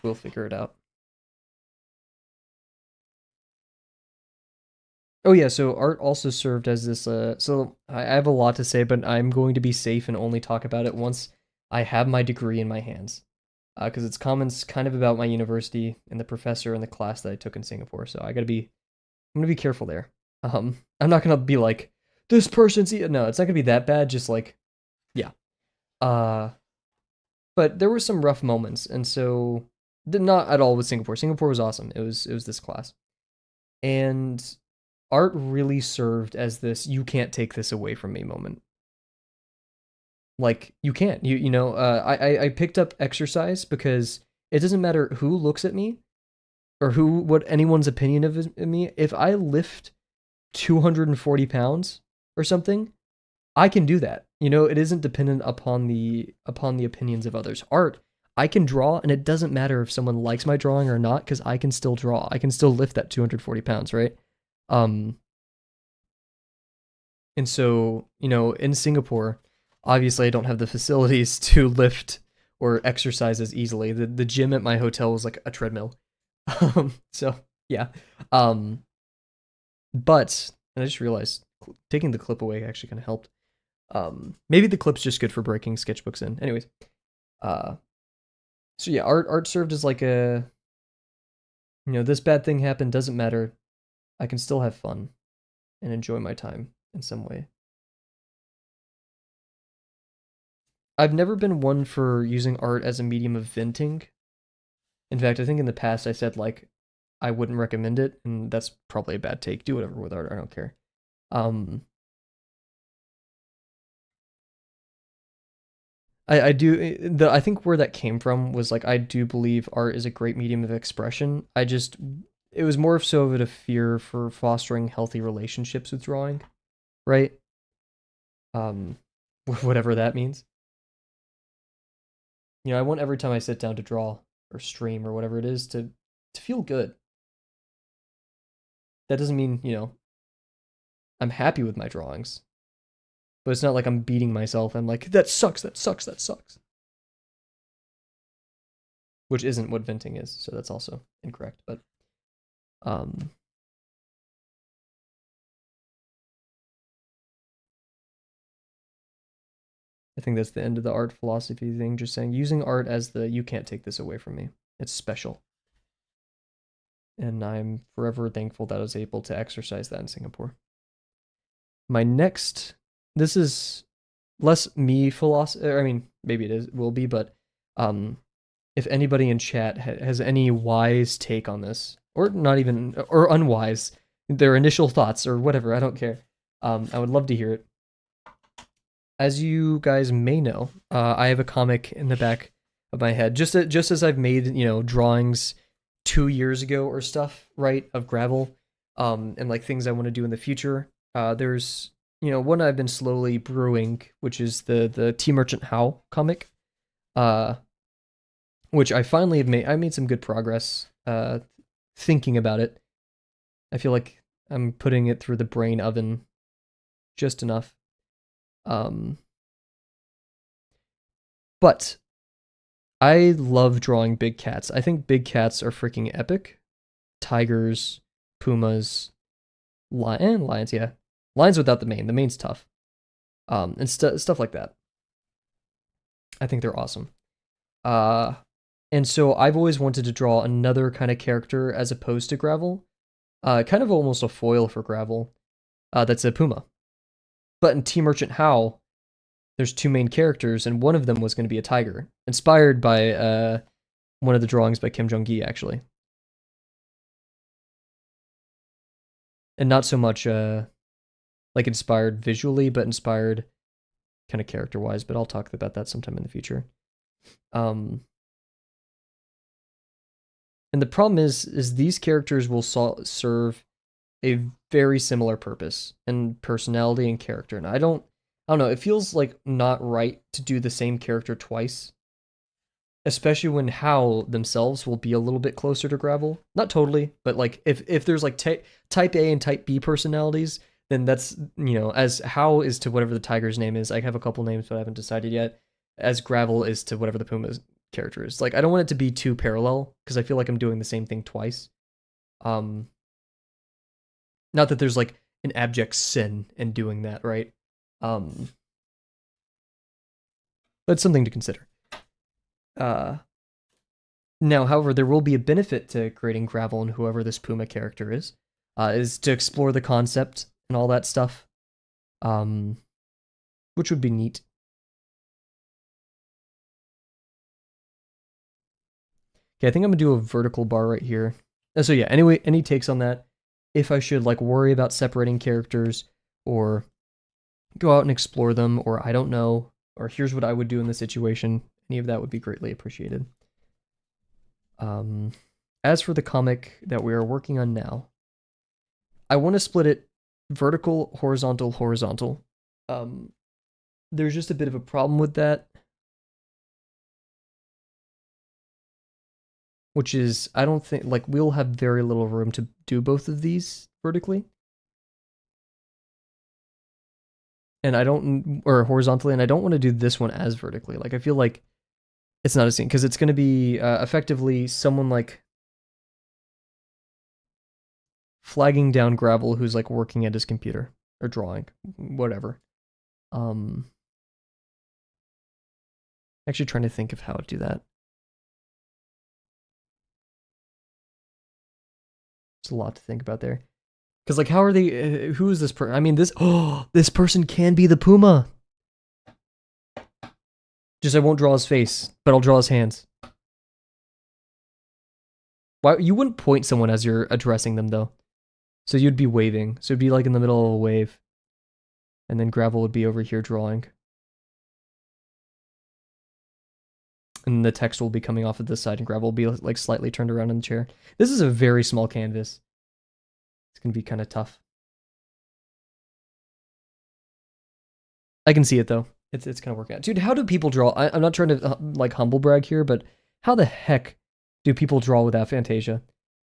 [SPEAKER 1] We'll figure it out. Oh yeah, so art also served as this so I have a lot to say, but I'm going to be safe and only talk about it once I have my degree in my hands. Because it's comments kind of about my university and the professor and the class that I took in Singapore. So I'm gonna be careful there. I'm not gonna be like, this person's no, it's not gonna be that bad, just like, yeah. Uh but there were some rough moments, and so not at all with Singapore. Singapore was awesome. It was this class. And art really served as this you can't take this away from me moment. Like you can't. I picked up exercise because it doesn't matter who looks at me or what anyone's opinion of me. If I lift 240 pounds or something, I can do that. It isn't dependent upon the opinions of others. Art, I can draw, and it doesn't matter if someone likes my drawing or not, because I can still draw. I can still lift that 240 pounds, right? Um, and so, in Singapore, obviously I don't have the facilities to lift or exercise as easily. The gym at my hotel was like a treadmill. So yeah. But and I just realized taking the clip away actually kind of helped. Maybe the clip's just good for breaking sketchbooks in. Anyways, so yeah, art served as like this bad thing happened, doesn't matter. I can still have fun and enjoy my time in some way. I've never been one for using art as a medium of venting. In fact, I think in the past I said like I wouldn't recommend it, and that's probably a bad take. Do whatever with art, I don't care. I do I think where that came from was like I do believe art is a great medium of expression. It was more so of a fear for fostering healthy relationships with drawing, right? Um, whatever that means. I want every time I sit down to draw or stream or whatever it is to feel good. That doesn't mean, I'm happy with my drawings. But it's not like I'm beating myself. I'm like, that sucks, that sucks, that sucks. Which isn't what venting is, so that's also incorrect. But I think that's the end of the art philosophy thing, just saying using art as the you can't take this away from me. It's special. And I'm forever thankful that I was able to exercise that in Singapore. My next, this is less me philosophy. I mean, maybe will be, but if anybody in chat has any wise take on this, or not even, or unwise, their initial thoughts or whatever, I don't care. I would love to hear it. As you guys may know, I have a comic in the back of my head. Just as I've made drawings 2 years ago or stuff, right, of gravel, and like things I want to do in the future. There's one I've been slowly brewing, which is the T Merchant How comic, uh, which I finally have made. I made some good progress thinking about it. I feel like I'm putting it through the brain oven just enough. But I love drawing big cats. I think big cats are freaking epic. Tigers, pumas, lions, yeah. Lions without the mane. The mane's tough. And stuff like that. I think they're awesome. And so I've always wanted to draw another kind of character as opposed to Gravel. Kind of almost a foil for Gravel. That's a puma. But in T Merchant How, there's two main characters, and one of them was going to be a tiger, inspired by one of the drawings by Kim Jong-gi, actually. And not so much like inspired visually, but inspired kind of character-wise, but I'll talk about that sometime in the future. And the problem is these characters will serve a very similar purpose and personality and character, and I don't know, it feels like not right to do the same character twice. Especially when How themselves will be a little bit closer to Gravel. Not totally, but like if there's like type A and type B personalities, then that's, as How is to whatever the tiger's name is. I have a couple names, but I haven't decided yet. As Gravel is to whatever the Puma's character is. Like, I don't want it to be too parallel, because I feel like I'm doing the same thing twice. Not that there's like an abject sin in doing that, right? That's something to consider. Now, however, there will be a benefit to creating Gravel and whoever this Puma character is to explore the concept and all that stuff, which would be neat. Okay, I think I'm gonna do a vertical bar right here. So yeah, anyway, any takes on that? If I should like worry about separating characters or go out and explore them, or I don't know, or here's what I would do in the situation, any of that would be greatly appreciated. As for the comic that we are working on now, I want to split it vertical, horizontal, horizontal. There's just a bit of a problem with that, which is I don't think, like, we'll have very little room to do both of these vertically. And I don't, or horizontally, and I don't want to do this one as vertically. Like, I feel like it's not a scene, because it's going to be effectively someone like flagging down Gravel who's like working at his computer or drawing, whatever. Actually trying to think of how to do that. There's a lot to think about there. Because, like, how are they, who is this person? I mean, this person can be the Puma. Just I won't draw his face, but I'll draw his hands. Why, you wouldn't point someone as you're addressing them, though. So you'd be waving. So it'd be like in the middle of a wave. And then Gravel would be over here drawing. And the text will be coming off of this side, and Gravel will be like slightly turned around in the chair. This is a very small canvas. It's going to be kind of tough. I can see it, though. It's kind of working out. Dude, how do people draw? I'm not trying to, like, humble brag here, but how the heck do people draw with aphantasia?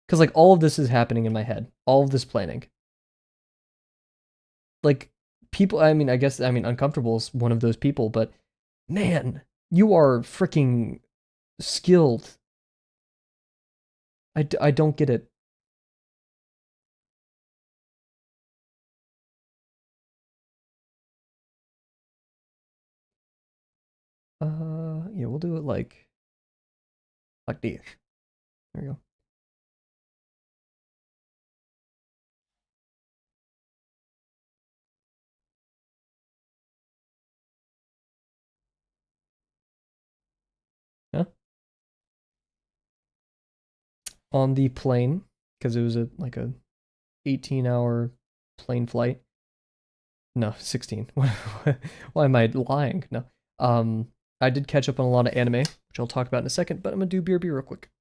[SPEAKER 1] Because, like, all of this is happening in my head. All of this planning. Like, people, I mean, Uncomfortable is one of those people, but, man, you are freaking skilled. I don't get it. Yeah, we'll do it like this. There we go. Yeah. On the plane, because it was like a 18-hour plane flight. No, 16. Why am I lying? No. I did catch up on a lot of anime, which I'll talk about in a second, but I'm gonna do BRB real quick.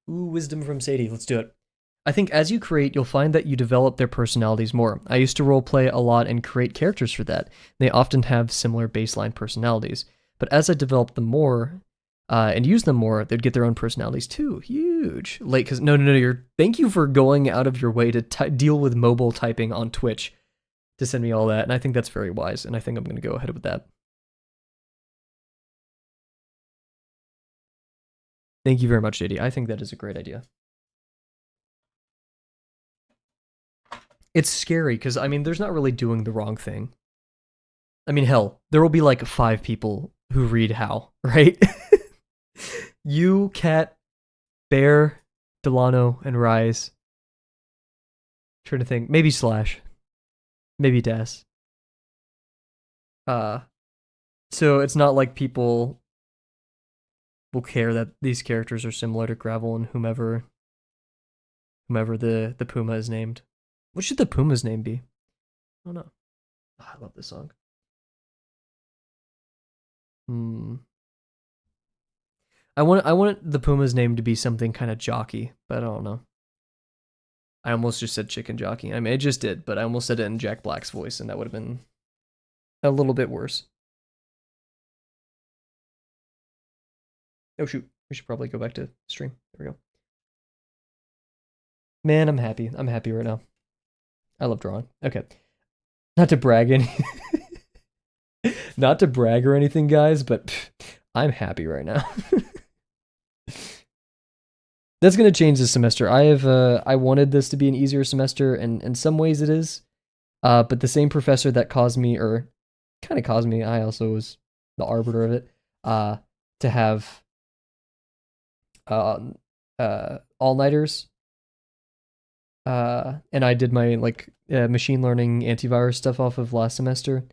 [SPEAKER 1] Ooh, wisdom from Sadie. Let's do it. I think as you create, you'll find that you develop their personalities more. I used to roleplay a lot and create characters for that. They often have similar baseline personalities. But as I developed them more and use them more, they'd get their own personalities too. Huge. Like, because no, thank you for going out of your way to deal with mobile typing on Twitch to send me all that. And I think that's very wise. And I think I'm going to go ahead with that. Thank you very much, JD. I think that is a great idea. It's scary because, I mean, there's not really doing the wrong thing. I mean, hell, there will be like 5 people who read How, right? You, Cat, Bear, Delano, and Rise. Trying to think. Maybe Slash. Maybe Das. So it's not like people will care that these characters are similar to Gravel and whomever the Puma is named. What should the Puma's name be? I don't know. Oh, I love this song. I want the Puma's name to be something kind of jockey, but I don't know. I almost just said chicken jockey. I mean, I just did, but I almost said it in Jack Black's voice, and that would have been a little bit worse. Oh shoot, we should probably go back to stream. There we go. Man, I'm happy. I'm happy right now. I love drawing. Okay. Not to brag not to brag or anything, guys, but I'm happy right now. That's gonna change this semester. I wanted this to be an easier semester, and in some ways it is. But the same professor that caused me, or kind of caused me, I also was the arbiter of it, to have all-nighters. And I did my machine learning antivirus stuff off of last semester.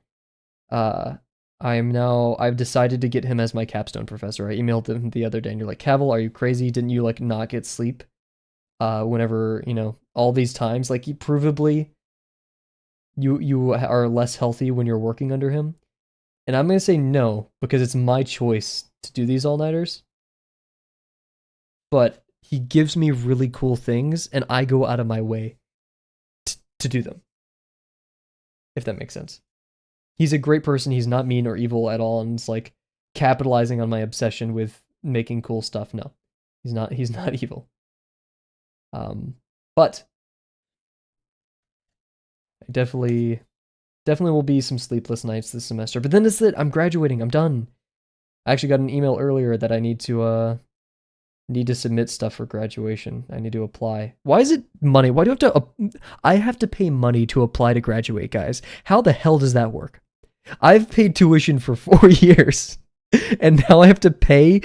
[SPEAKER 1] I've decided to get him as my capstone professor. I emailed him the other day and you're like, Kavel, are you crazy? Didn't you not get sleep? Whenever, all these times, you provably you are less healthy when you're working under him. And I'm going to say no, because it's my choice to do these all-nighters. But he gives me really cool things, and I go out of my way to do them. If that makes sense. He's a great person. He's not mean or evil at all, and it's capitalizing on my obsession with making cool stuff. No, he's not evil. But I definitely will be some sleepless nights this semester. But then it's it. I'm graduating. I'm done. I actually got an email earlier that I need to submit stuff for graduation. I need to apply. Why is it money? Why do I have to? I have to pay money to apply to graduate, guys. How the hell does that work? I've paid tuition for 4 years, and now I have to pay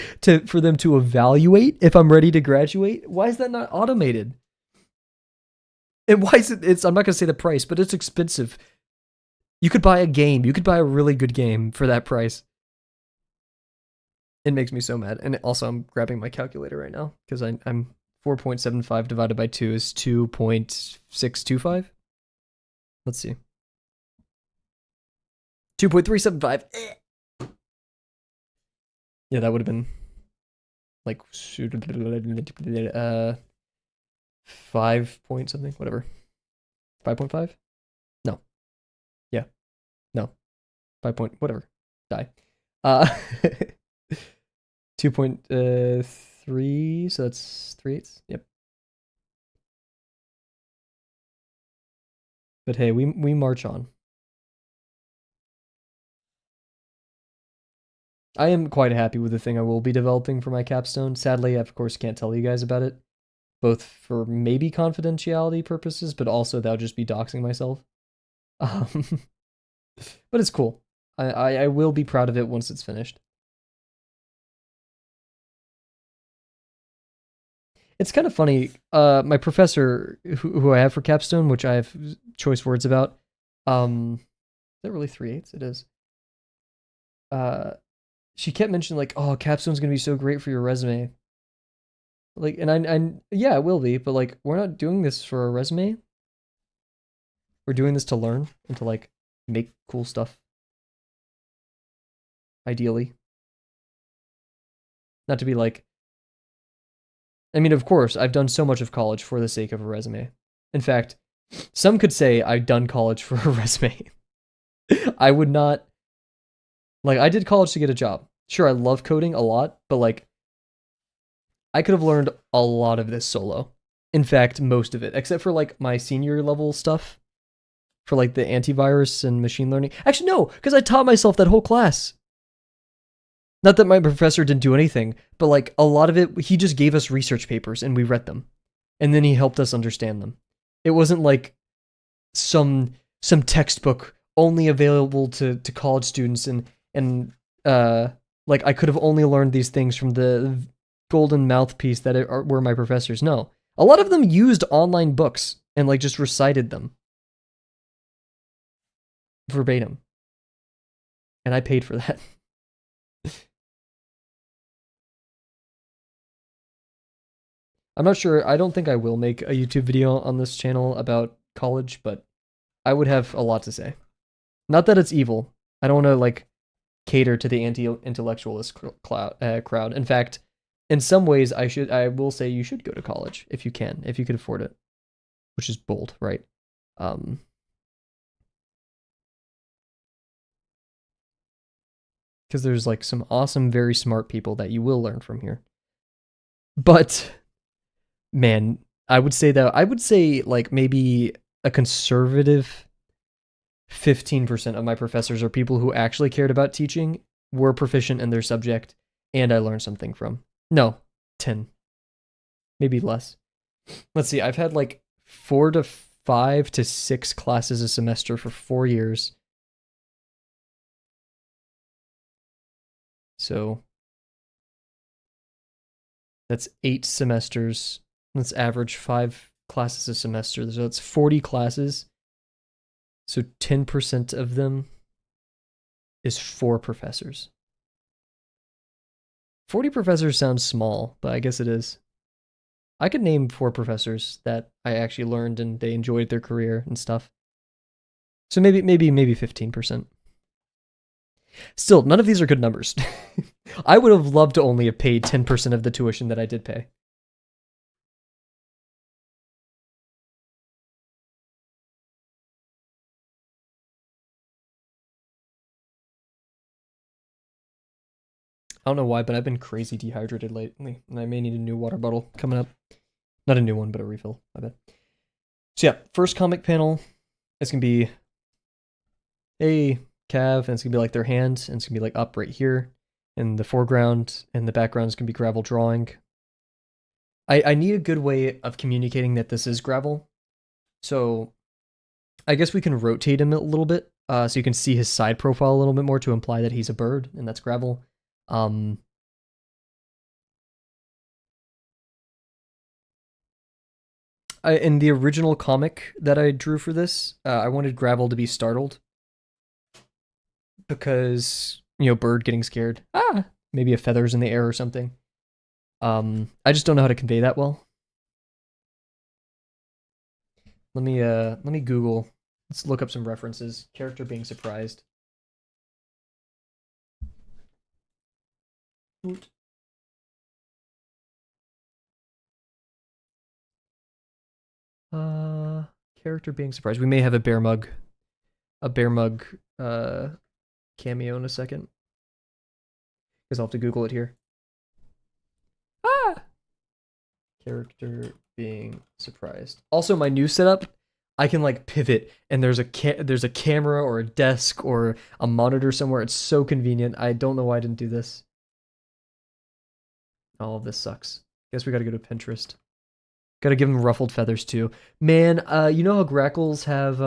[SPEAKER 1] for them to evaluate if I'm ready to graduate. Why is that not automated? And why is it? I'm not gonna say the price, but it's expensive. You could buy a game. You could buy a really good game for that price. It makes me so mad. And also, I'm grabbing my calculator right now because I'm 4.75 divided by 2 is 2.625. Let's see. 2.375. Yeah, that would have been 5 point something, whatever. 5.5? No. Yeah. No. 5 point whatever. Die. 2.3, so that's 3/8. Yep. But hey, we march on. I am quite happy with the thing I will be developing for my capstone. Sadly, I of course can't tell you guys about it, both for maybe confidentiality purposes, but also that'll just be doxing myself. But it's cool. I will be proud of it once it's finished. It's kind of funny. My professor, who I have for capstone, which I have choice words about, is that really 3/8? It is. She kept mentioning oh, capstone's gonna be so great for your resume. And yeah, it will be, but we're not doing this for a resume. We're doing this to learn and to make cool stuff. Ideally. Not to be I mean, of course, I've done so much of college for the sake of a resume. In fact, some could say I've done college for a resume. I would not, like, I did college to get a job. Sure, I love coding a lot, but like, I could have learned a lot of this solo. In fact, most of it, except for like my senior level stuff for like the antivirus and machine learning. Actually, no, because I taught myself that whole class. Not that my professor didn't do anything, but like a lot of it, he just gave us research papers and we read them. And then he helped us understand them. It wasn't like some textbook only available to college students and like I could have only learned these things from the golden mouthpiece that were my professors. No. A lot of them used online books and like just recited them verbatim. And I paid for that. I'm not sure. I don't think I will make a YouTube video on this channel about college, but I would have a lot to say. Not that it's evil. I don't want to like cater to the anti-intellectualist crowd. In fact, in some ways, I will say you should go to college if you can, if you could afford it, which is bold, right? Because there's like some awesome, very smart people that you will learn from here. But man, I would say like maybe a conservative 15% of my professors are people who actually cared about teaching, were proficient in their subject, and I learned something from. No, 10. Maybe less. Let's see, I've had like 4 to 5 to 6 classes a semester for 4 years. So that's 8 semesters. Let's average 5 classes a semester. So that's 40 classes. So 10% of them is 4 professors. 40 professors sounds small, but I guess it is. I could name 4 professors that I actually learned and they enjoyed their career and stuff. So maybe 15%. Still, none of these are good numbers. I would have loved to only have paid 10% of the tuition that I did pay. I don't know why, but I've been crazy dehydrated lately, and I may need a new water bottle coming up. Not a new one, but a refill, I bet. So yeah, first comic panel, it's going to be a Cav, and it's going to be like their hand, and it's going to be like up right here. And the foreground and the background is going to be gravel drawing. I need a good way of communicating that this is gravel. So I guess we can rotate him a little bit, so you can see his side profile a little bit more to imply that he's a bird, and that's gravel. In the original comic that I drew for this, I wanted gravel to be startled. Because, bird getting scared. Maybe a feather's in the air or something. I just don't know how to convey that well. Let me Google. Let's look up some references. Character being surprised. Character being surprised. We may have a bear mug cameo in a second. Because I'll have to Google it here. Character being surprised. Also, my new setup, I can like pivot, and there's a camera or a desk or a monitor somewhere. It's so convenient. I don't know why I didn't do this. All of this sucks. Guess we gotta go to Pinterest. Gotta give them ruffled feathers too. Man, you know how grackles have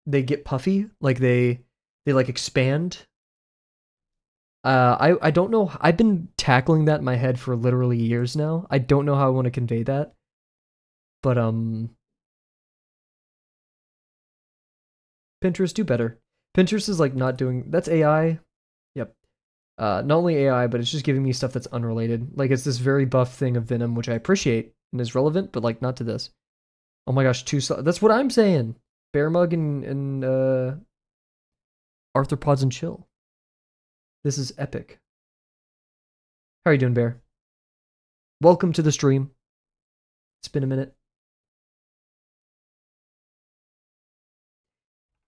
[SPEAKER 1] they get puffy, like they like expand. I don't know. I've been tackling that in my head for literally years now. I don't know how I want to convey that, but Pinterest, do better. Pinterest is like not doing. That's AI. Yep. Not only AI, but it's just giving me stuff that's unrelated. Like it's this very buff thing of Venom, which I appreciate and is relevant, but like not to this. Oh my gosh, that's what I'm saying. Bear Mug and Arthropods and Chill. This is epic. How are you doing, Bear? welcome to the stream. It's been a minute.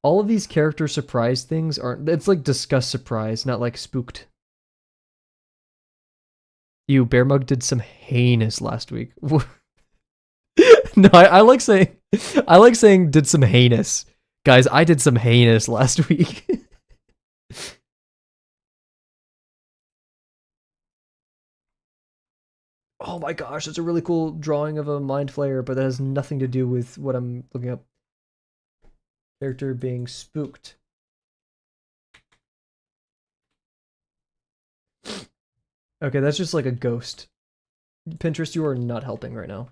[SPEAKER 1] All of these character surprise things aren't. It's like discuss surprise, not like spooked. You, Bear Mug, did some heinous last week. No, I like saying did some heinous. Guys, I did some heinous last week. Oh my gosh, that's a really cool drawing of a mind flayer, but that has nothing to do with what I'm looking up. Character being spooked. Okay, that's just like a ghost. Pinterest, you are not helping right now.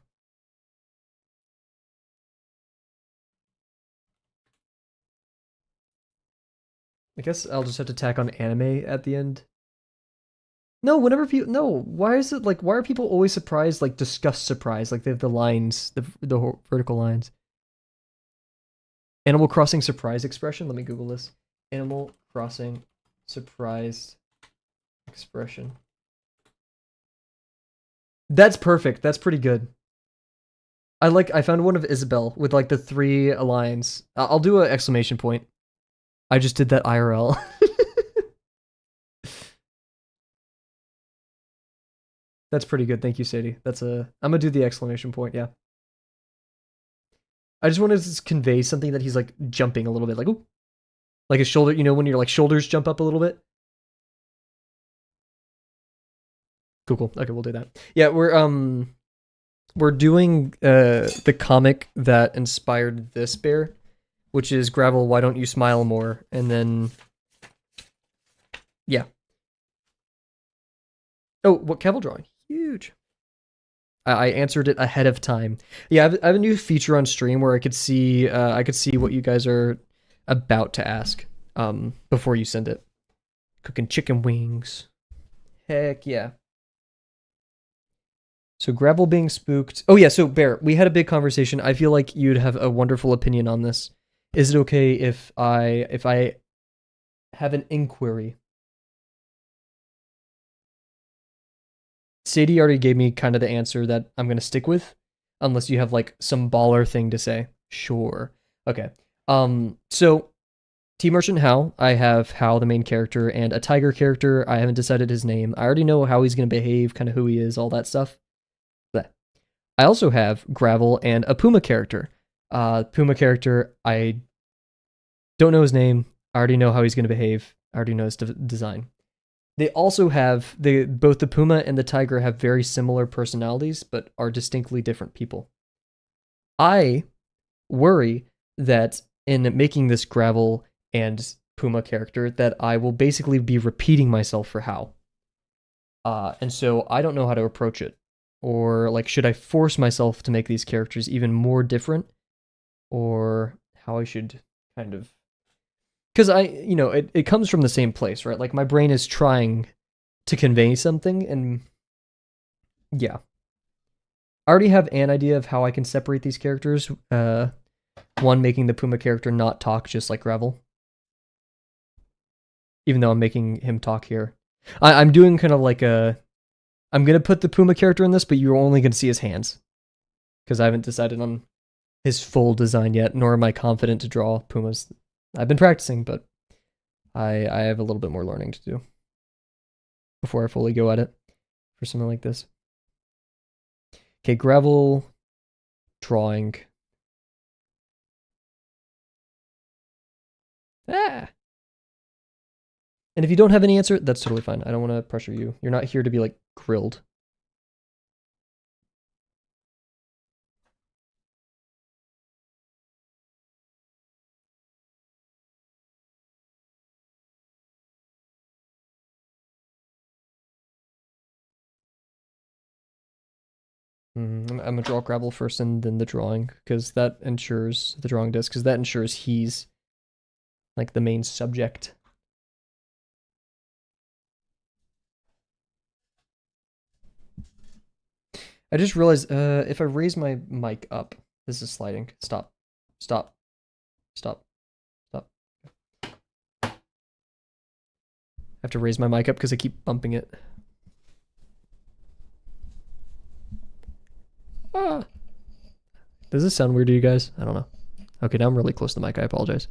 [SPEAKER 1] I guess I'll just have to tack on anime at the end. No, whenever people why is it like why are people always surprised like disgust surprised like they have the lines the vertical lines. Animal Crossing surprise expression. Let me Google this. Animal Crossing surprised expression. That's perfect. That's pretty good. I found one of Isabel with like the 3 lines. I'll do an exclamation point. I just did that IRL. That's pretty good. Thank you, Sadie. I'm gonna do the exclamation point, yeah. I just wanted to convey something that he's like jumping a little bit, like ooh. Like his shoulder, when your like shoulders jump up a little bit. Cool. Okay, we'll do that. Yeah, we're doing the comic that inspired this bear, which is Gravel, Why Don't You Smile More? And then yeah. Oh, what Kavel drawing? Huge. I answered it ahead of time. Yeah, I have a new feature on stream where I could see what you guys are about to ask before you send it. Cooking chicken wings. Heck yeah. So Gravel being spooked. Oh yeah, so Bear, we had a big conversation. I feel like you'd have a wonderful opinion on this. Is it okay if I have an inquiry? Sadie already gave me kind of the answer that I'm going to stick with, unless you have like some baller thing to say. Sure. Okay. So T Merchant Hal, I have Hal, the main character, and a tiger character. I haven't decided his name. I already know how he's going to behave, kind of who he is, all that stuff. But I also have Gravel and a Puma character. Puma character, I don't know his name. I already know how he's going to behave. I already know his design. They also have both the Puma and the Tiger have very similar personalities, but are distinctly different people. I worry that in making this Gravel and Puma character, that I will basically be repeating myself for Hal. And so I don't know how to approach it. Or like, should I force myself to make these characters even more different? Or how I should kind of, because it comes from the same place, right? Like my brain is trying to convey something, and yeah. I already have an idea of how I can separate these characters. One, making the Puma character not talk just like Gravel. Even though I'm making him talk here. I'm doing kind of like I'm going to put the Puma character in this, but you're only going to see his hands. Because I haven't decided on his full design yet, nor am I confident to draw Pumas. I've been practicing, but I have a little bit more learning to do before I fully go at it for something like this. Okay, Gravel drawing. Ah! And if you don't have any answer, that's totally fine. I don't want to pressure you. You're not here to be, like, grilled. I'm gonna draw Gravel first and then the drawing, because that ensures, the drawing does, because that ensures he's, like, the main subject. I just realized, if I raise my mic up, this is sliding. Stop. Stop. Stop. Stop. I have to raise my mic up because I keep bumping it. Ah. Does this sound weird to you guys? I don't know. Okay, now I'm really close to the mic. I apologize.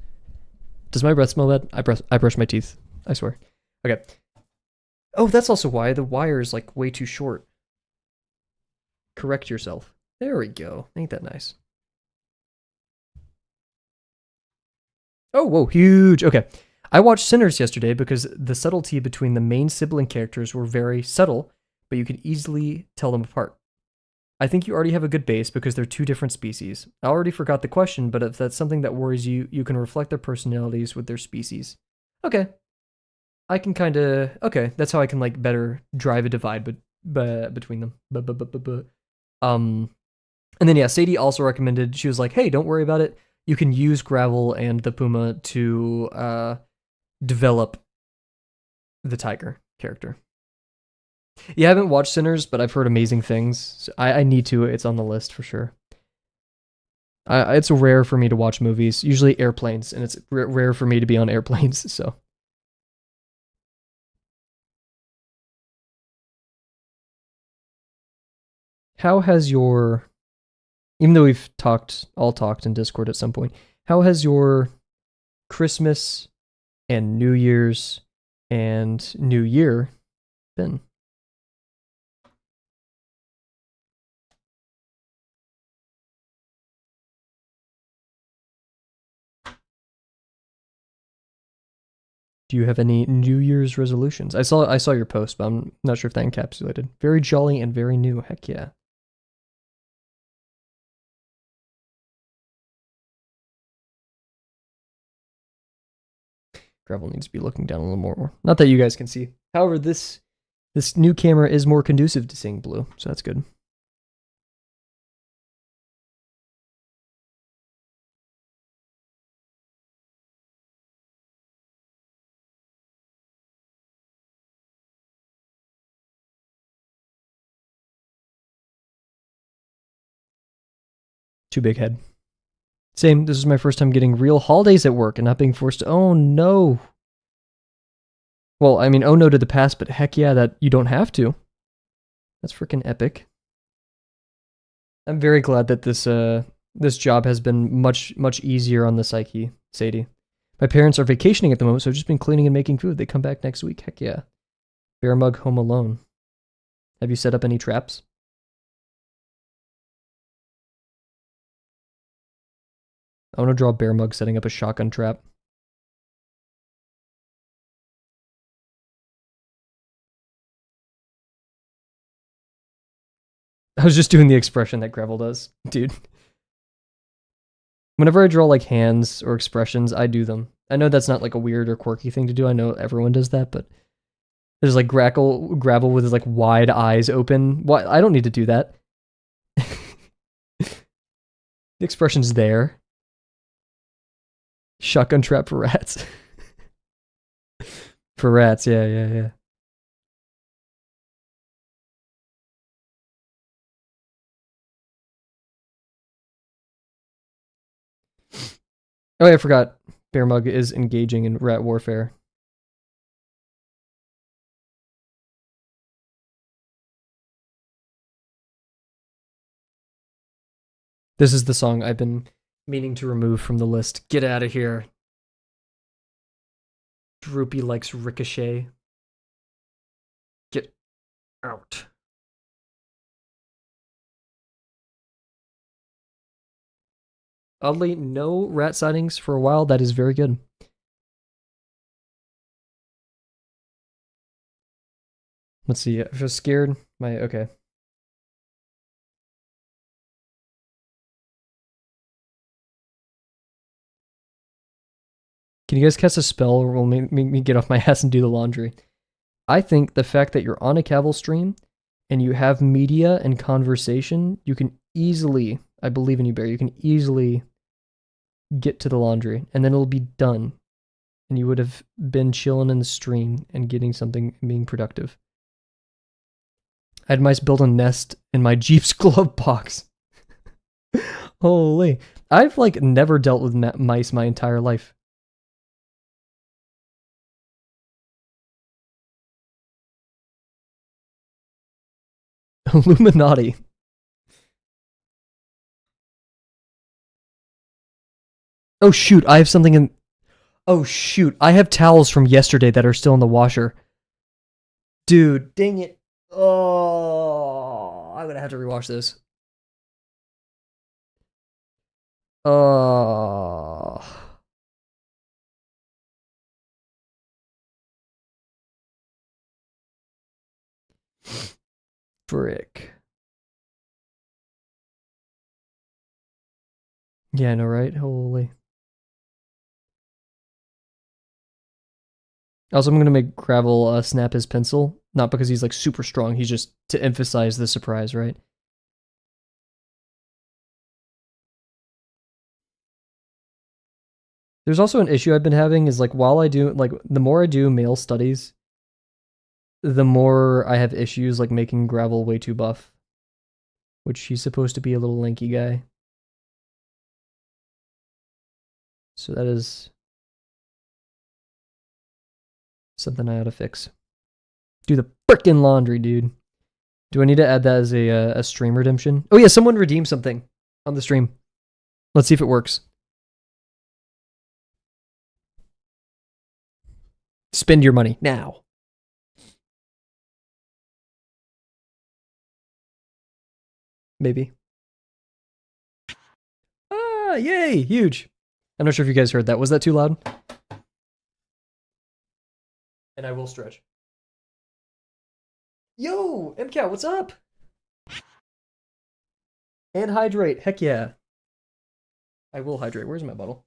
[SPEAKER 1] Does my breath smell bad? I brush my teeth. I swear. Okay. Oh, that's also why the wire is like way too short. Correct yourself. There we go. Ain't that nice? Oh, whoa, huge. Okay. I watched Sinners yesterday because the subtlety between the main sibling characters were very subtle, but you could easily tell them apart. I think you already have a good base because they're two different species. I already forgot the question, but if that's something that worries you, you can reflect their personalities with their species. Okay. I can kind of okay. That's how I can like better drive a divide, between them. Um, and then yeah, Sadie also recommended. She was like, "Hey, don't worry about it. You can use Gravel and the Puma to develop the tiger character." Yeah, I haven't watched Sinners, but I've heard amazing things. So I need to. It's on the list for sure. It's rare for me to watch movies. Usually airplanes, and it's rare for me to be on airplanes. So. How has your, even though we've talked in Discord at some point, how has your Christmas and New Year's and New Year been? Do you have any New Year's resolutions? I saw your post, but I'm not sure if that encapsulated. Very jolly and very new. Heck yeah. Gravel needs to be looking down a little more. Not that you guys can see. However, this new camera is more conducive to seeing blue, so that's good. Too big head. Same. This is my first time getting real holidays at work and not being forced to. Oh no. Well, I mean, oh no to the past, but heck yeah, that you don't have to. That's freaking epic. I'm very glad that this job has been much easier on the psyche, Sadie. My parents are vacationing at the moment, so I've just been cleaning and making food. They come back next week. Heck yeah. Bear Mug home alone. Have you set up any traps? I want to draw Bear Mug setting up a shotgun trap. I was just doing the expression that Gravel does, dude. Whenever I draw like hands or expressions, I do them. I know that's not like a weird or quirky thing to do. I know everyone does that, but there's like Gravel with his like wide eyes open. Why? I don't need to do that. The expression's there. Shotgun trap for rats. For rats, yeah. Oh, yeah, I forgot. Bear Mug is engaging in rat warfare. This is the song I've been meaning to remove from the list. Get out of here. Droopy likes Ricochet. Get out. Oddly, no rat sightings for a while. That is very good. Let's see. If I was scared, okay. Can you guys cast a spell or will make me get off my ass and do the laundry? I think the fact that you're on a Kavel stream and you have media and conversation, you can easily, I believe in you, Bear, you can easily get to the laundry and then it'll be done. And you would have been chilling in the stream and getting something and being productive. I had mice build a nest in my Jeep's glove box. Holy. I've like never dealt with mice my entire life. Illuminati. Oh shoot, I have something in... Oh shoot, I have towels from yesterday that are still in the washer. Dude, dang it. Oh, I'm gonna have to rewash this. Oh. Frick. Yeah, I know, right? Holy. Also, I'm gonna make Gravel snap his pencil. Not because he's like super strong, he's just to emphasize the surprise, right? There's also an issue I've been having is like while I do, like the more I do male studies, the more I have issues like making Gravel way too buff. Which he's supposed to be a little lanky guy. So that is something I ought to fix. Do the frickin' laundry, dude. Do I need to add that as a stream redemption? Oh yeah, someone redeemed something on the stream. Let's see if it works. Spend your money now. Maybe. Ah, yay, huge. I'm not sure if you guys heard that. Was that too loud? And I will stretch. Yo, MCow, what's up? And hydrate, heck yeah. I will hydrate. Where's my bottle?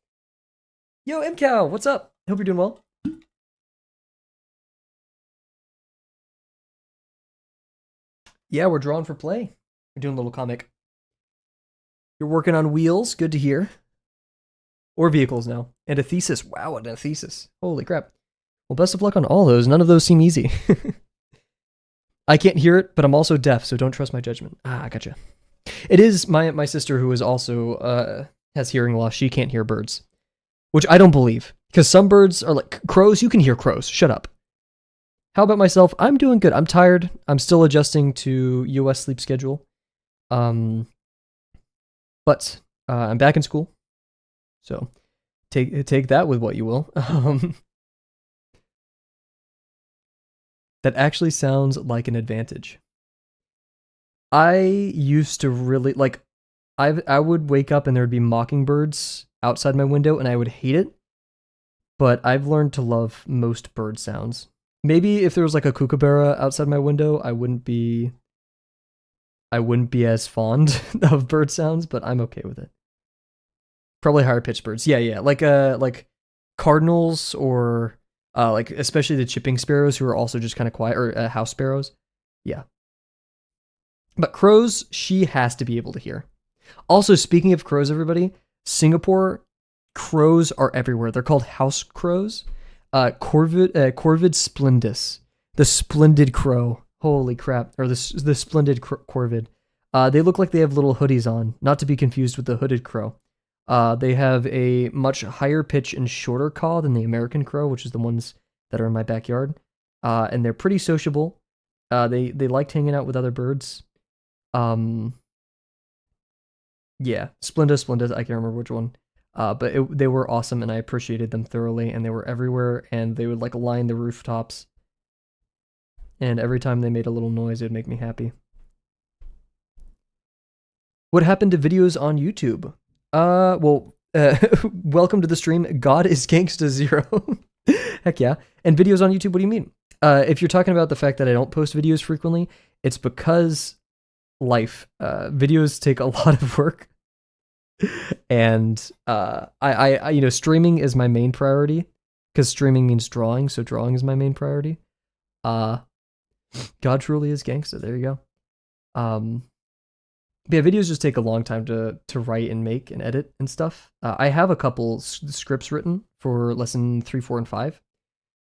[SPEAKER 1] Yo, MCow, what's up? Hope you're doing well. Yeah, we're drawing for play. We're doing a little comic. You're working on wheels. Good to hear. Or vehicles now. And a thesis. Wow, and a thesis. Holy crap. Well, best of luck on all those. None of those seem easy. I can't hear it, but I'm also deaf, so don't trust my judgment. Ah, gotcha. It is my sister who is also has hearing loss. She can't hear birds, which I don't believe. Because some birds are like crows. You can hear crows. Shut up. How about myself? I'm doing good. I'm tired. I'm still adjusting to US sleep schedule. But I'm back in school. So take that with what you will. That actually sounds like an advantage. I used to really like I would wake up and there would be mockingbirds outside my window and I would hate it. But I've learned to love most bird sounds. Maybe if there was like a kookaburra outside my window, I wouldn't be as fond of bird sounds, but I'm okay with it. Probably higher pitched birds. Yeah. Like cardinals or like especially the chipping sparrows who are also just kind of quiet, or house sparrows. Yeah. But crows, she has to be able to hear. Also, speaking of crows, everybody, Singapore, crows are everywhere. They're called house crows. Corvid splendus, the splendid crow. Holy crap. Or the splendid corvid. They look like they have little hoodies on, not to be confused with the hooded crow. They have a much higher pitch and shorter caw than the American crow, which is the ones that are in my backyard. And they're pretty sociable. They liked hanging out with other birds. Yeah, Splenda, I can't remember which one. But they were awesome, and I appreciated them thoroughly, and they were everywhere, and they would like line the rooftops. And every time they made a little noise, it would make me happy. What happened to videos on YouTube? Welcome to the stream. God is Gangsta Zero. Heck yeah. And videos on YouTube, what do you mean? If you're talking about the fact that I don't post videos frequently, it's because life. Videos take a lot of work. And I streaming is my main priority because streaming means drawing, so drawing is my main priority. God truly is gangsta. There you go. Yeah, videos just take a long time to write and make and edit and stuff. I have a couple scripts written for lesson 3, 4, and 5.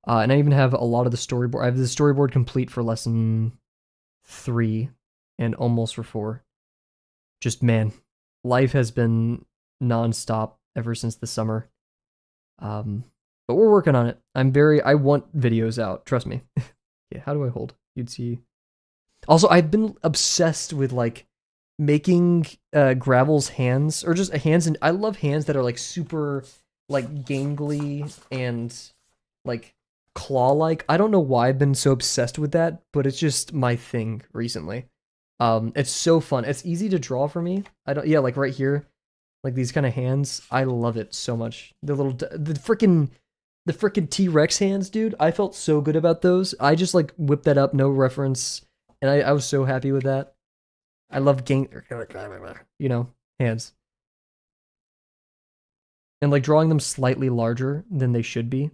[SPEAKER 1] And I even have a lot of the storyboard. I have the storyboard complete for lesson 3 and almost for 4. Just, man, life has been nonstop ever since the summer. But we're working on it. I want videos out. Trust me. Yeah, how do I hold? You'd see. Also, I've been obsessed with like making Gravel's hands, or just hands, and I love hands that are like super like gangly and like claw-like. I don't know why I've been so obsessed with that, but it's just my thing recently. It's so fun. It's easy to draw for me. I don't, yeah, like right here, like these kind of hands. I love it so much. The freaking T-Rex hands, dude. I felt so good about those. I just like whipped that up, no reference, and I was so happy with that. I love hands. And like drawing them slightly larger than they should be.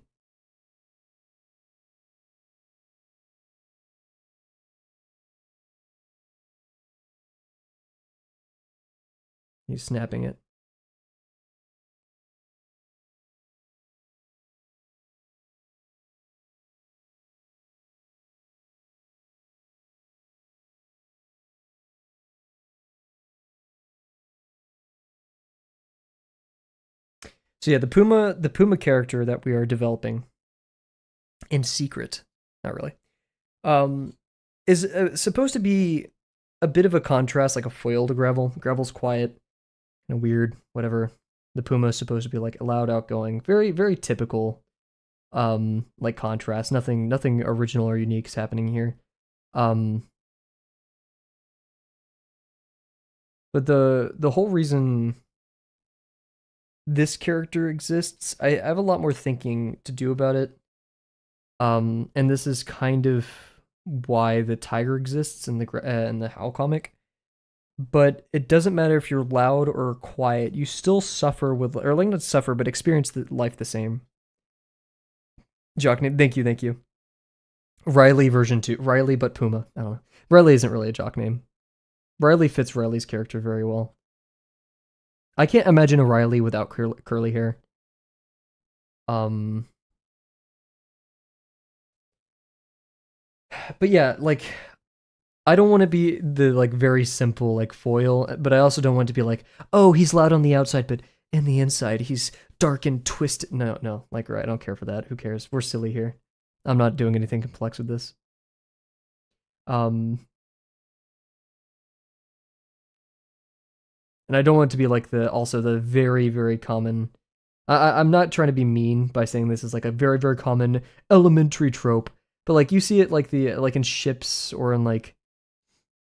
[SPEAKER 1] He's snapping it. So yeah, the Puma character that we are developing in secret, not really, um, is supposed to be a bit of a contrast, like a foil to Gravel. Gravel's quiet and weird, whatever. The Puma is supposed to be like loud, outgoing, very very typical, like contrast. Nothing original or unique is happening here. Um, but the whole reason this character exists, I have a lot more thinking to do about it. And this is kind of why the tiger exists in the Howl comic. But it doesn't matter if you're loud or quiet. You still suffer with, or like not suffer, but experience the life the same. Jock name, thank you, thank you. Riley version 2. Riley but Puma. I don't know. Riley isn't really a jock name. Riley fits Riley's character very well. I can't imagine a Riley without curly hair. Um, but yeah, like I don't want to be the like very simple like foil, but I also don't want to be like, oh, he's loud on the outside, but in the inside he's dark and twisted. No, no, like right, I don't care for that. Who cares? We're silly here. I'm not doing anything complex with this. Um, and I don't want it to be like the very very common. I'm not trying to be mean by saying this is like a very very common elementary trope, but like you see it like the like in ships or in like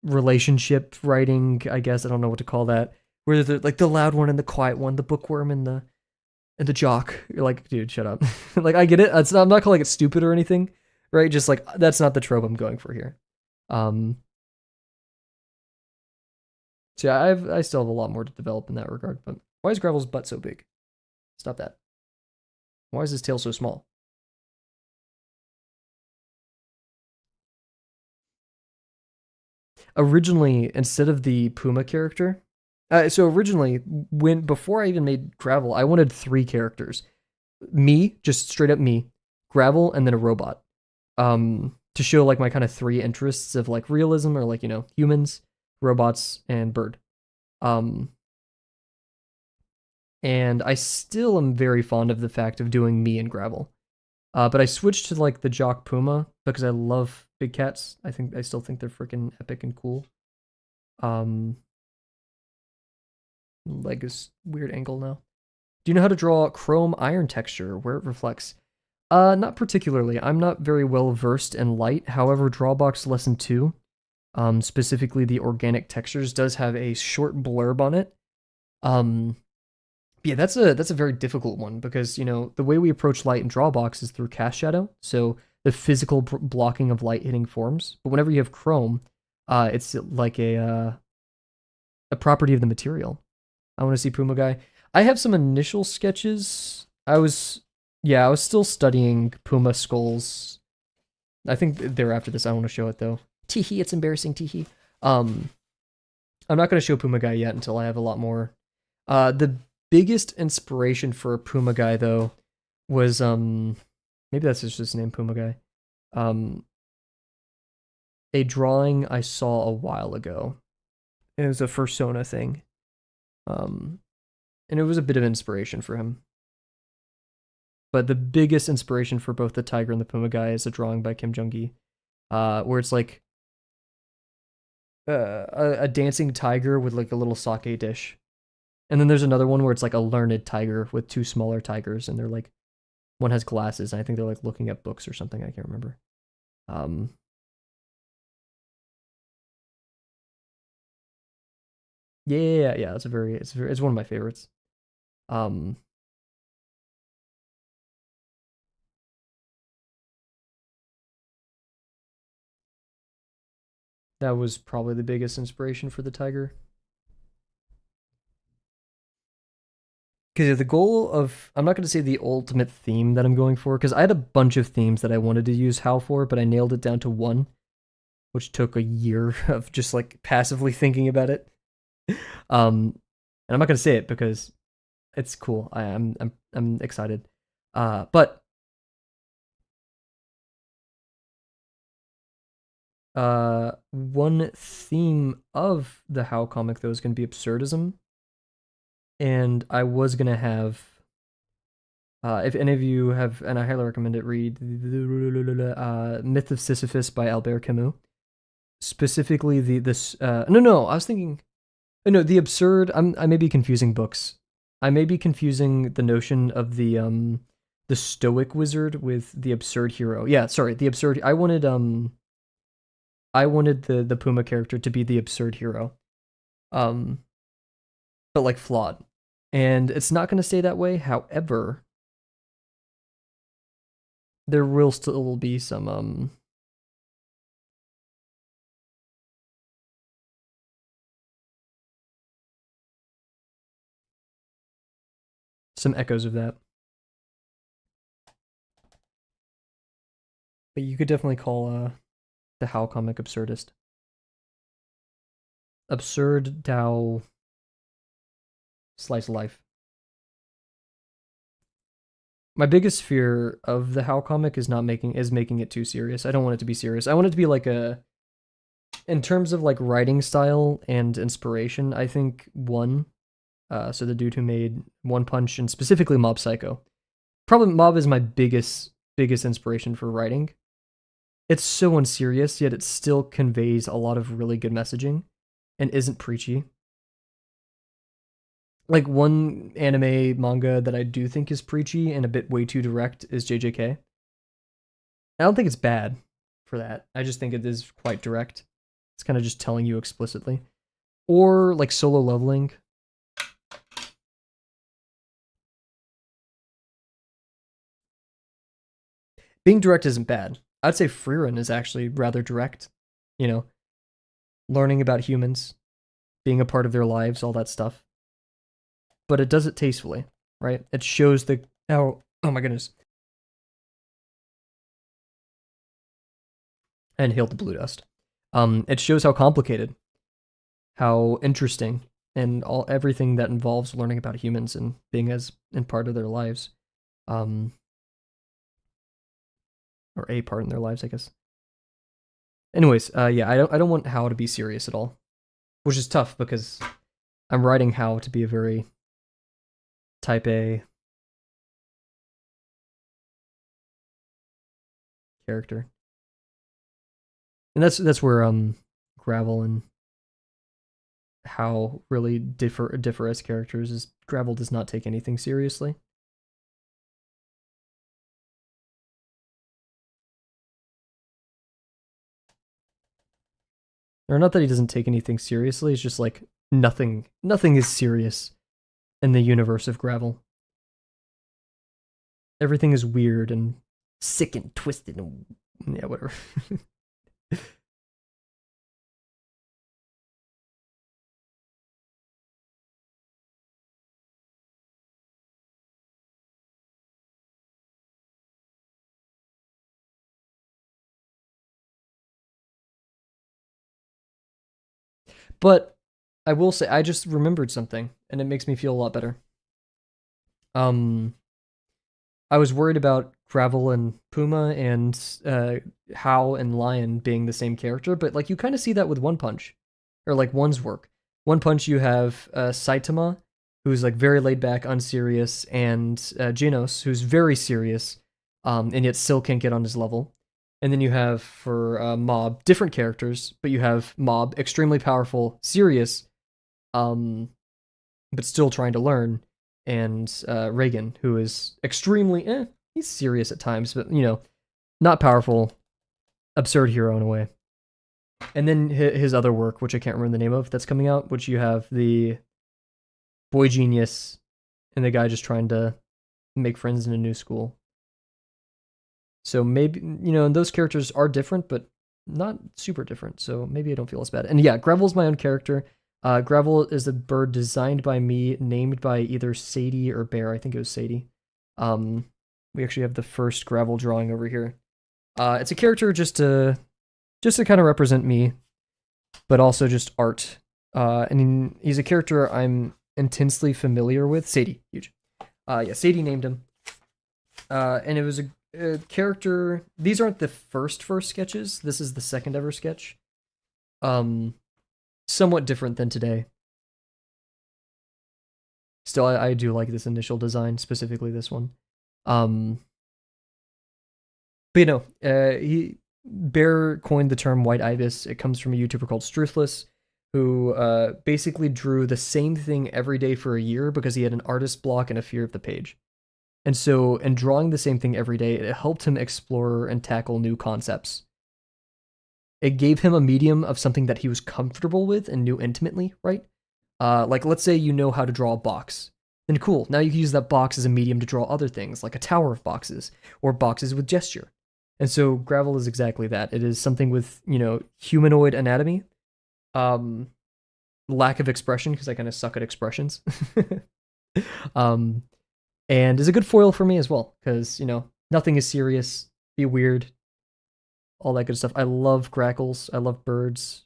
[SPEAKER 1] relationship writing, I guess. I don't know what to call that. Where the like the loud one and the quiet one, the bookworm and the jock. You're like, dude, shut up. Like I get it. I'm not calling it stupid or anything, right? Just like that's not the trope I'm going for here. Um so yeah, I still have a lot more to develop in that regard, but why is Gravel's butt so big? Stop that. Why is his tail so small? Originally, instead of the Puma character, so originally, when before I even made Gravel, I wanted three characters: me, just straight up me, Gravel, and then a robot. To show like my kind of three interests of like realism or like humans, robots, and bird. Um, and I still am very fond of the fact of doing me and Gravel. But I switched to like the Jock Puma because I love big cats. I still think they're freaking epic and cool. Um, like this weird angle now. Do you know how to draw chrome iron texture where it reflects? Not particularly. I'm not very well versed in light. However, Drawbox Lesson 2, specifically the organic textures, does have a short blurb on it. Yeah, that's a very difficult one because the way we approach light in Drawbox is through cast shadow, so the physical blocking of light hitting forms. But whenever you have chrome, it's like a property of the material. I want to see Puma guy. I have some initial sketches. Yeah, I was still studying Puma skulls. I think they're after this. I don't want to show it though. Teehee, it's embarrassing. Teehee. I'm not going to show Puma guy yet until I have a lot more. The biggest inspiration for Puma guy though was maybe that's just his name, Puma guy. A drawing I saw a while ago. It was a Fursona thing. And it was a bit of inspiration for him. But the biggest inspiration for both the tiger and the Puma guy is a drawing by Kim Jung-gi, where it's like a dancing tiger with like a little sake dish. And then there's another one where it's like a learned tiger with two smaller tigers, and they're like one has glasses, and I think they're like looking at books or something. I can't remember. Um, yeah. It's one of my favorites. Um, that was probably the biggest inspiration for the tiger. Because the goal of, I'm not going to say the ultimate theme that I'm going for, because I had a bunch of themes that I wanted to use How for, but I nailed it down to one, which took a year of just like passively thinking about it. And I'm not going to say it because it's cool. I'm excited. But one theme of the How comic though is going to be absurdism, and I was going to have if any of you have, and I highly recommend it, read Myth of Sisyphus by Albert Camus. Specifically, no, I was thinking, no, the absurd. I may be confusing books. I may be confusing the notion of the Stoic wizard with the absurd hero. Yeah, sorry, the absurd. I wanted the Puma character to be the absurd hero, um, but like flawed, and it's not going to stay that way. However, there will still be some echoes of that. But you could definitely call the How comic absurdist. Absurd Tao slice of life. My biggest fear of the How comic is making it too serious. I don't want it to be serious. I want it to be like a, in terms of like writing style and inspiration, I think so the dude who made One Punch and specifically Mob Psycho. Probably Mob is my biggest inspiration for writing. It's so unserious, yet it still conveys a lot of really good messaging and isn't preachy. Like one anime manga that I do think is preachy and a bit way too direct is JJK. I don't think it's bad for that. I just think it is quite direct. It's kind of just telling you explicitly. Or like Solo Leveling. Being direct isn't bad. I'd say Freerun is actually rather direct. You know, learning about humans, being a part of their lives, all that stuff. But it does it tastefully, right? It shows the how. Oh my goodness. And Hail the Blue Dust. It shows how complicated, how interesting, and everything that involves learning about humans and being as in part of their lives. Or a part in their lives, I guess. Anyways, yeah, I don't want How to be serious at all, which is tough because I'm writing How to be a very type A character, and that's where Gravel and How really differ as characters. Is Gravel does not take anything seriously. Or not that he doesn't take anything seriously, it's just like nothing is serious in the universe of Gravel. Everything is weird and sick and twisted and yeah, whatever. But I will say I just remembered something and it makes me feel a lot better. I was worried about Gravel and Puma and How and Lion being the same character, but like you kind of see that with One Punch, or like One's work. One Punch, you have Saitama, who's like very laid back, unserious, and Genos, who's very serious, and yet still can't get on his level. And then you have for Mob different characters, but you have Mob extremely powerful, serious, but still trying to learn, and Reagan, who is extremely he's serious at times, but not powerful, absurd hero in a way. And then his other work, which I can't remember the name of, that's coming out, which you have the boy genius and the guy just trying to make friends in a new school. So maybe, and those characters are different, but not super different. So maybe I don't feel as bad. And yeah, Gravel's my own character. Gravel is a bird designed by me, named by either Sadie or Bear. I think it was Sadie. We actually have the first Gravel drawing over here. It's a character just to kind of represent me, but also just art. And he's a character I'm intensely familiar with. Sadie, huge. Yeah, Sadie named him. And it was a character. These aren't the first sketches. This is the second ever sketch. Somewhat different than today. Still, I do like this initial design, specifically this one. But Bear coined the term white ibis. It comes from a YouTuber called Struthless, who basically drew the same thing every day for a year because he had an artist block and a fear of the page. And so, in drawing the same thing every day, it helped him explore and tackle new concepts. It gave him a medium of something that he was comfortable with and knew intimately, right? Like, let's say you know how to draw a box. Then cool, now you can use that box as a medium to draw other things, like a tower of boxes, or boxes with gesture. And so Gravel is exactly that. It is something with, humanoid anatomy, lack of expression, because I kind of suck at expressions. And is a good foil for me as well, because, nothing is serious, be weird, all that good stuff. I love grackles, I love birds.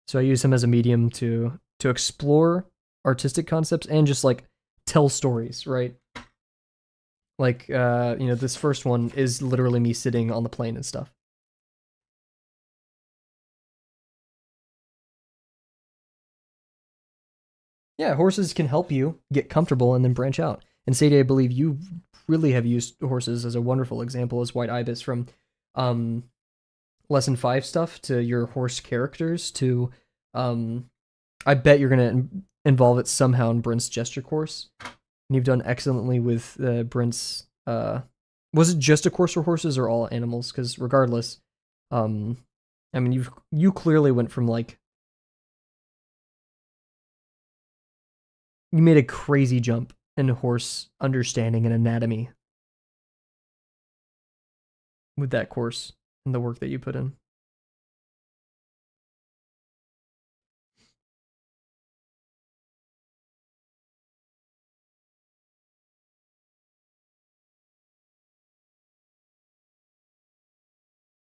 [SPEAKER 1] So I use him as a medium to explore artistic concepts and just, like, tell stories, right? Like, this first one is literally me sitting on the plane and stuff. Yeah, horses can help you get comfortable and then branch out. And Sadie, I believe you really have used horses as a wonderful example as White Ibis, from lesson 5 stuff to your horse characters to I bet you're gonna involve it somehow in Brent's gesture course. And you've done excellently with Brent's was it just a course for horses or all animals? Because regardless, I mean you clearly went from, like, you made a crazy jump in horse understanding and anatomy with that course and the work that you put in.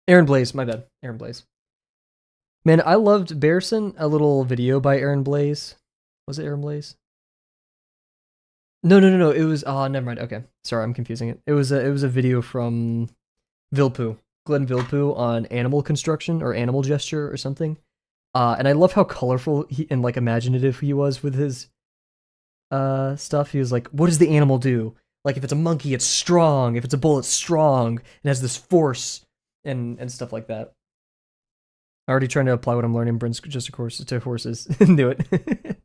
[SPEAKER 1] Aaron Blaze, my bad. Aaron Blaze. Man, I loved Bearson, a little video by Aaron Blaze. Was it Aaron Blaze? No. It was never mind. Okay. Sorry, I'm confusing it. It was a video from Vilpoo, Glenn Vilpoo, on animal construction or animal gesture or something. And I love how colorful and, like, imaginative he was with his stuff. He was like, what does the animal do? Like, if it's a monkey, it's strong. If it's a bull, it's strong and has this force and stuff like that. Already trying to apply what I'm learning, Brent's just a course to horses. Do it.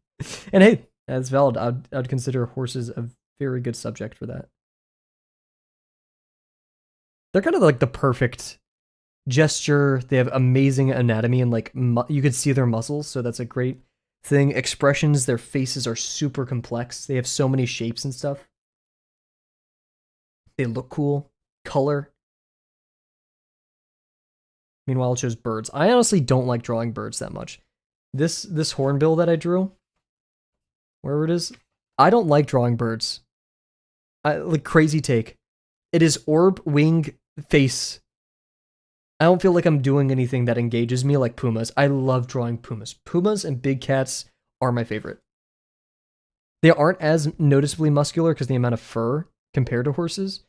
[SPEAKER 1] And hey, that's valid. I'd consider horses a very good subject for that. They're kind of like the perfect gesture. They have amazing anatomy and, like, you could see their muscles, so that's a great thing. Expressions, their faces are super complex. They have so many shapes and stuff. They look cool. Color. Meanwhile, it shows birds. I honestly don't like drawing birds that much. This hornbill that I drew, wherever it is, I don't like drawing birds. Like, crazy take. It is orb, wing, face. I don't feel like I'm doing anything that engages me like pumas. I love drawing pumas. Pumas and big cats are my favorite. They aren't as noticeably muscular because the amount of fur compared to horses,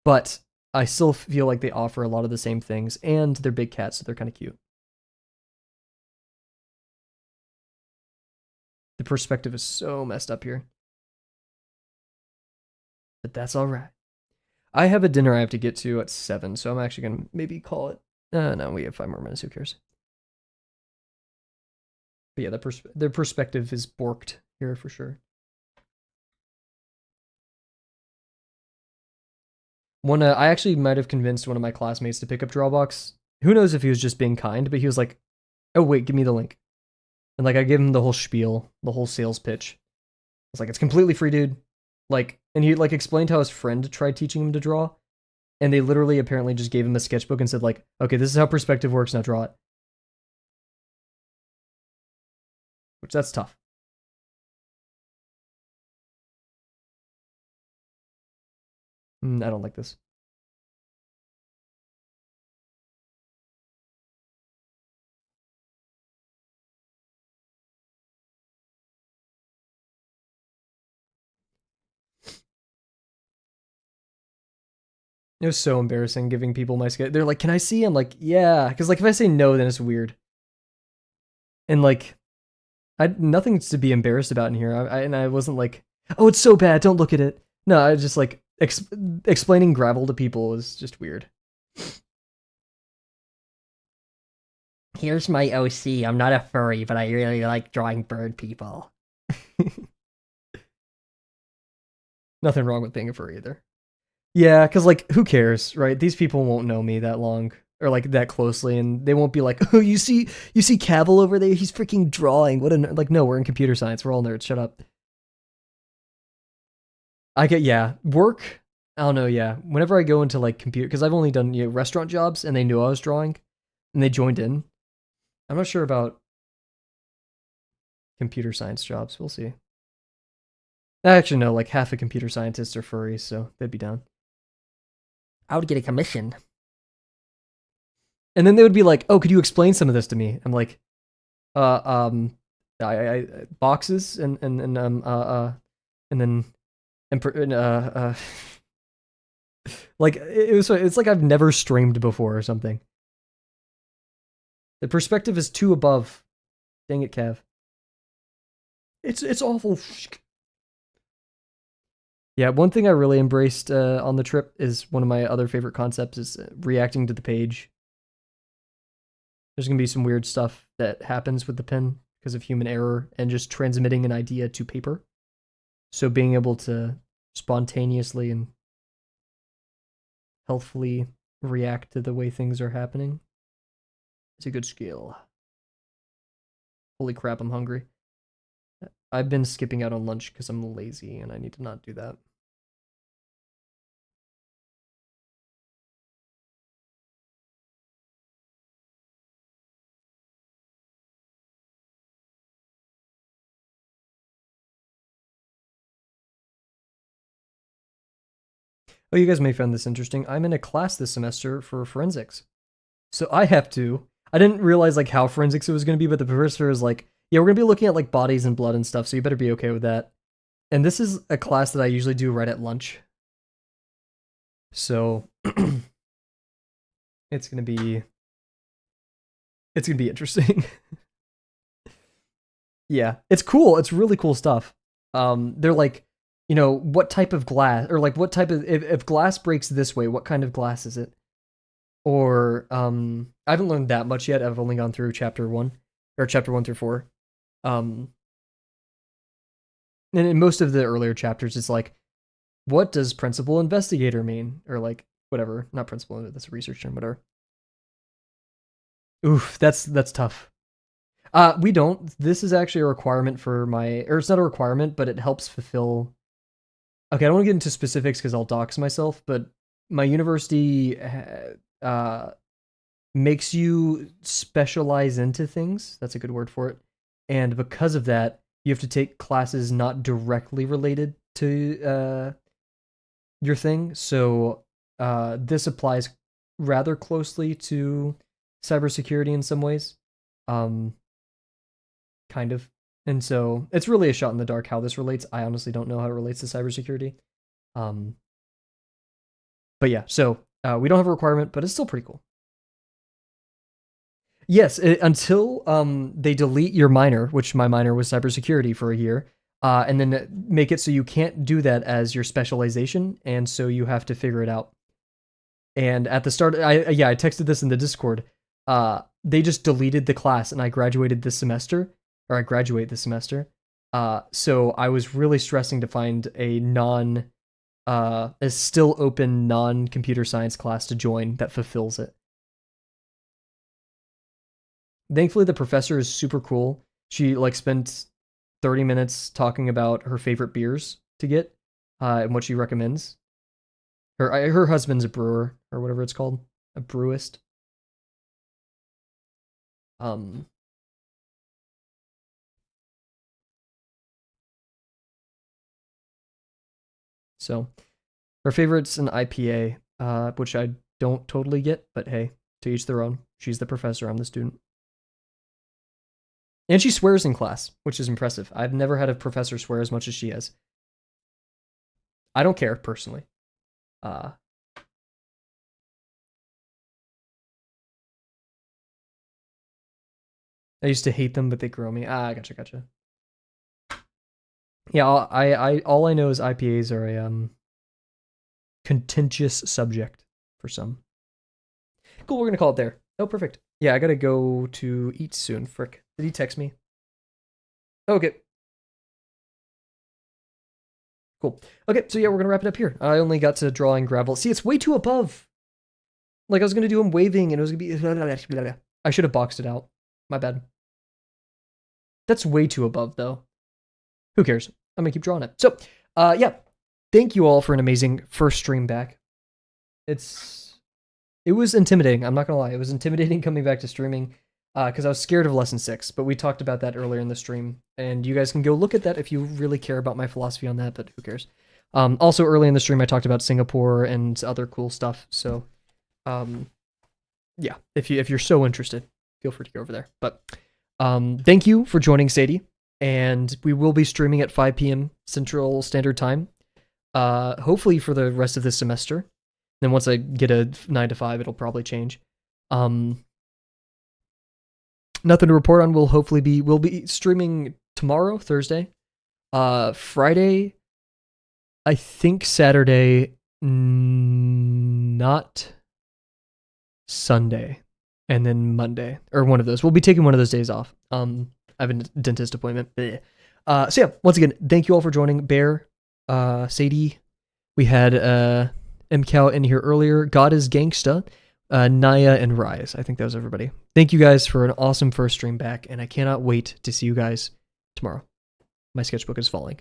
[SPEAKER 1] but I still feel like they offer a lot of the same things, and they're big cats, so they're kind of cute. The perspective is so messed up here. But that's alright. I have a dinner I have to get to at 7, so I'm actually gonna maybe call it. No, we have 5 more minutes. Who cares? But yeah, their perspective is borked here for sure. I actually might have convinced one of my classmates to pick up Drawbox. Who knows if he was just being kind, but he was like, "Oh wait, give me the link." And like I gave him the whole spiel, the whole sales pitch. I was like, "It's completely free, dude." Like, and he like explained how his friend tried teaching him to draw, and they literally apparently just gave him a sketchbook and said like, "Okay, this is how perspective works. Now draw it." Which that's tough. I don't like this. It was so embarrassing giving people my sketch. They're like, "Can I see?" I'm like, "Yeah," because like if I say no, then it's weird. And like, nothing to be embarrassed about in here. And I wasn't like, "Oh, it's so bad. Don't look at it." No, I just like explaining gravel to people is just weird. Here's my OC. I'm not a furry, but I really like drawing bird people. Nothing wrong with being a furry either. Yeah, because like, who cares, right? These people won't know me that long or like that closely, and they won't be like, "Oh, you see Kavel over there? He's freaking drawing. What a like." No, we're in computer science. We're all nerds. Shut up. I get work. I don't know. Yeah, whenever I go into like computer, because I've only done restaurant jobs, and they knew I was drawing, and they joined in. I'm not sure about computer science jobs. We'll see. I actually know like half of computer scientists are furries, so they'd be down. I would get a commission. And then they would be like, "Oh, could you explain some of this to me?" I'm like, uh, um, I boxes and then like it's like I've never streamed before or something. The perspective is too above. Dang it, Cav. It's awful. Yeah, one thing I really embraced on the trip is one of my other favorite concepts is reacting to the page. There's gonna be some weird stuff that happens with the pen because of human error and just transmitting an idea to paper. So being able to spontaneously and healthfully react to the way things are happening is a good skill. Holy crap, I'm hungry. I've been skipping out on lunch because I'm lazy and I need to not do that. Oh, you guys may find this interesting. I'm in a class this semester for forensics. So I have to. I didn't realize like how forensics it was going to be, but the professor is like, "Yeah, we're going to be looking at like bodies and blood and stuff, so you better be okay with that." And this is a class that I usually do right at lunch. So it's going to be interesting. Yeah, it's cool. It's really cool stuff. They're like, what type of glass or like what type of if glass breaks this way, what kind of glass is it? Or I haven't learned that much yet. I've only gone through chapter 1 or chapter 1 through 4. And in most of the earlier chapters it's like, what does principal investigator mean? Or like whatever, not principal, that's a research term, whatever. Oof, that's tough. We don't. This is actually a requirement for or it's not a requirement, but it helps fulfill. Okay, I don't want to get into specifics because I'll dox myself, but my university makes you specialize into things. That's a good word for it. And because of that, you have to take classes not directly related to your thing. So this applies rather closely to cybersecurity in some ways. Kind of. And so it's really a shot in the dark how this relates. I honestly don't know how it relates to cybersecurity. But yeah, so we don't have a requirement, but it's still pretty cool. Yes, until they delete your minor, which my minor was cybersecurity for a year. and then make it so you can't do that as your specialization, and so you have to figure it out. And at the start, I texted this in the Discord. They just deleted the class, and I graduate this semester. So I was really stressing to find a still open non-computer science class to join that fulfills it. Thankfully, the professor is super cool. She like spent 30 minutes talking about her favorite beers to get, and what she recommends. Her husband's a brewer, or whatever it's called, a brewist. So her favorite's an IPA, which I don't totally get, but hey, to each their own. She's the professor, I'm the student. And she swears in class, which is impressive. I've never had a professor swear as much as she has. I don't care, personally. I used to hate them, but they grow me. Gotcha. Yeah, all I know is IPAs are a contentious subject for some. Cool, we're gonna call it there. Oh, perfect. Yeah, I gotta go to eat soon. Frick. Did he text me? Okay. Cool. Okay, so yeah, we're gonna wrap it up here. I only got to drawing gravel. See, it's way too above. Like, I was gonna do him waving, and it was gonna be... I should have boxed it out. My bad. That's way too above, though. Who cares? I'm gonna keep drawing it. So, yeah. Thank you all for an amazing first stream back. It was intimidating. I'm not gonna lie. It was intimidating coming back to streaming because I was scared of lesson 6. But we talked about that earlier in the stream, and you guys can go look at that if you really care about my philosophy on that. But who cares? Also, early in the stream, I talked about Singapore and other cool stuff. So, yeah, if you're so interested, feel free to go over there. But thank you for joining Sadie, and we will be streaming at 5 p.m. Central Standard Time. Hopefully for the rest of this semester. Then once I get a 9 to 5, it'll probably change. Nothing to report on. We'll be streaming tomorrow, Thursday. Friday, I think Saturday, not Sunday, and then Monday, or one of those. We'll be taking one of those days off. I have a dentist appointment. So yeah, once again, thank you all for joining. Bear, Sadie, we had MCow in here earlier. God is Gangsta, Naya, and Rise. I think that was everybody. Thank you guys for an awesome first stream back, and I cannot wait to see you guys tomorrow. My sketchbook is falling.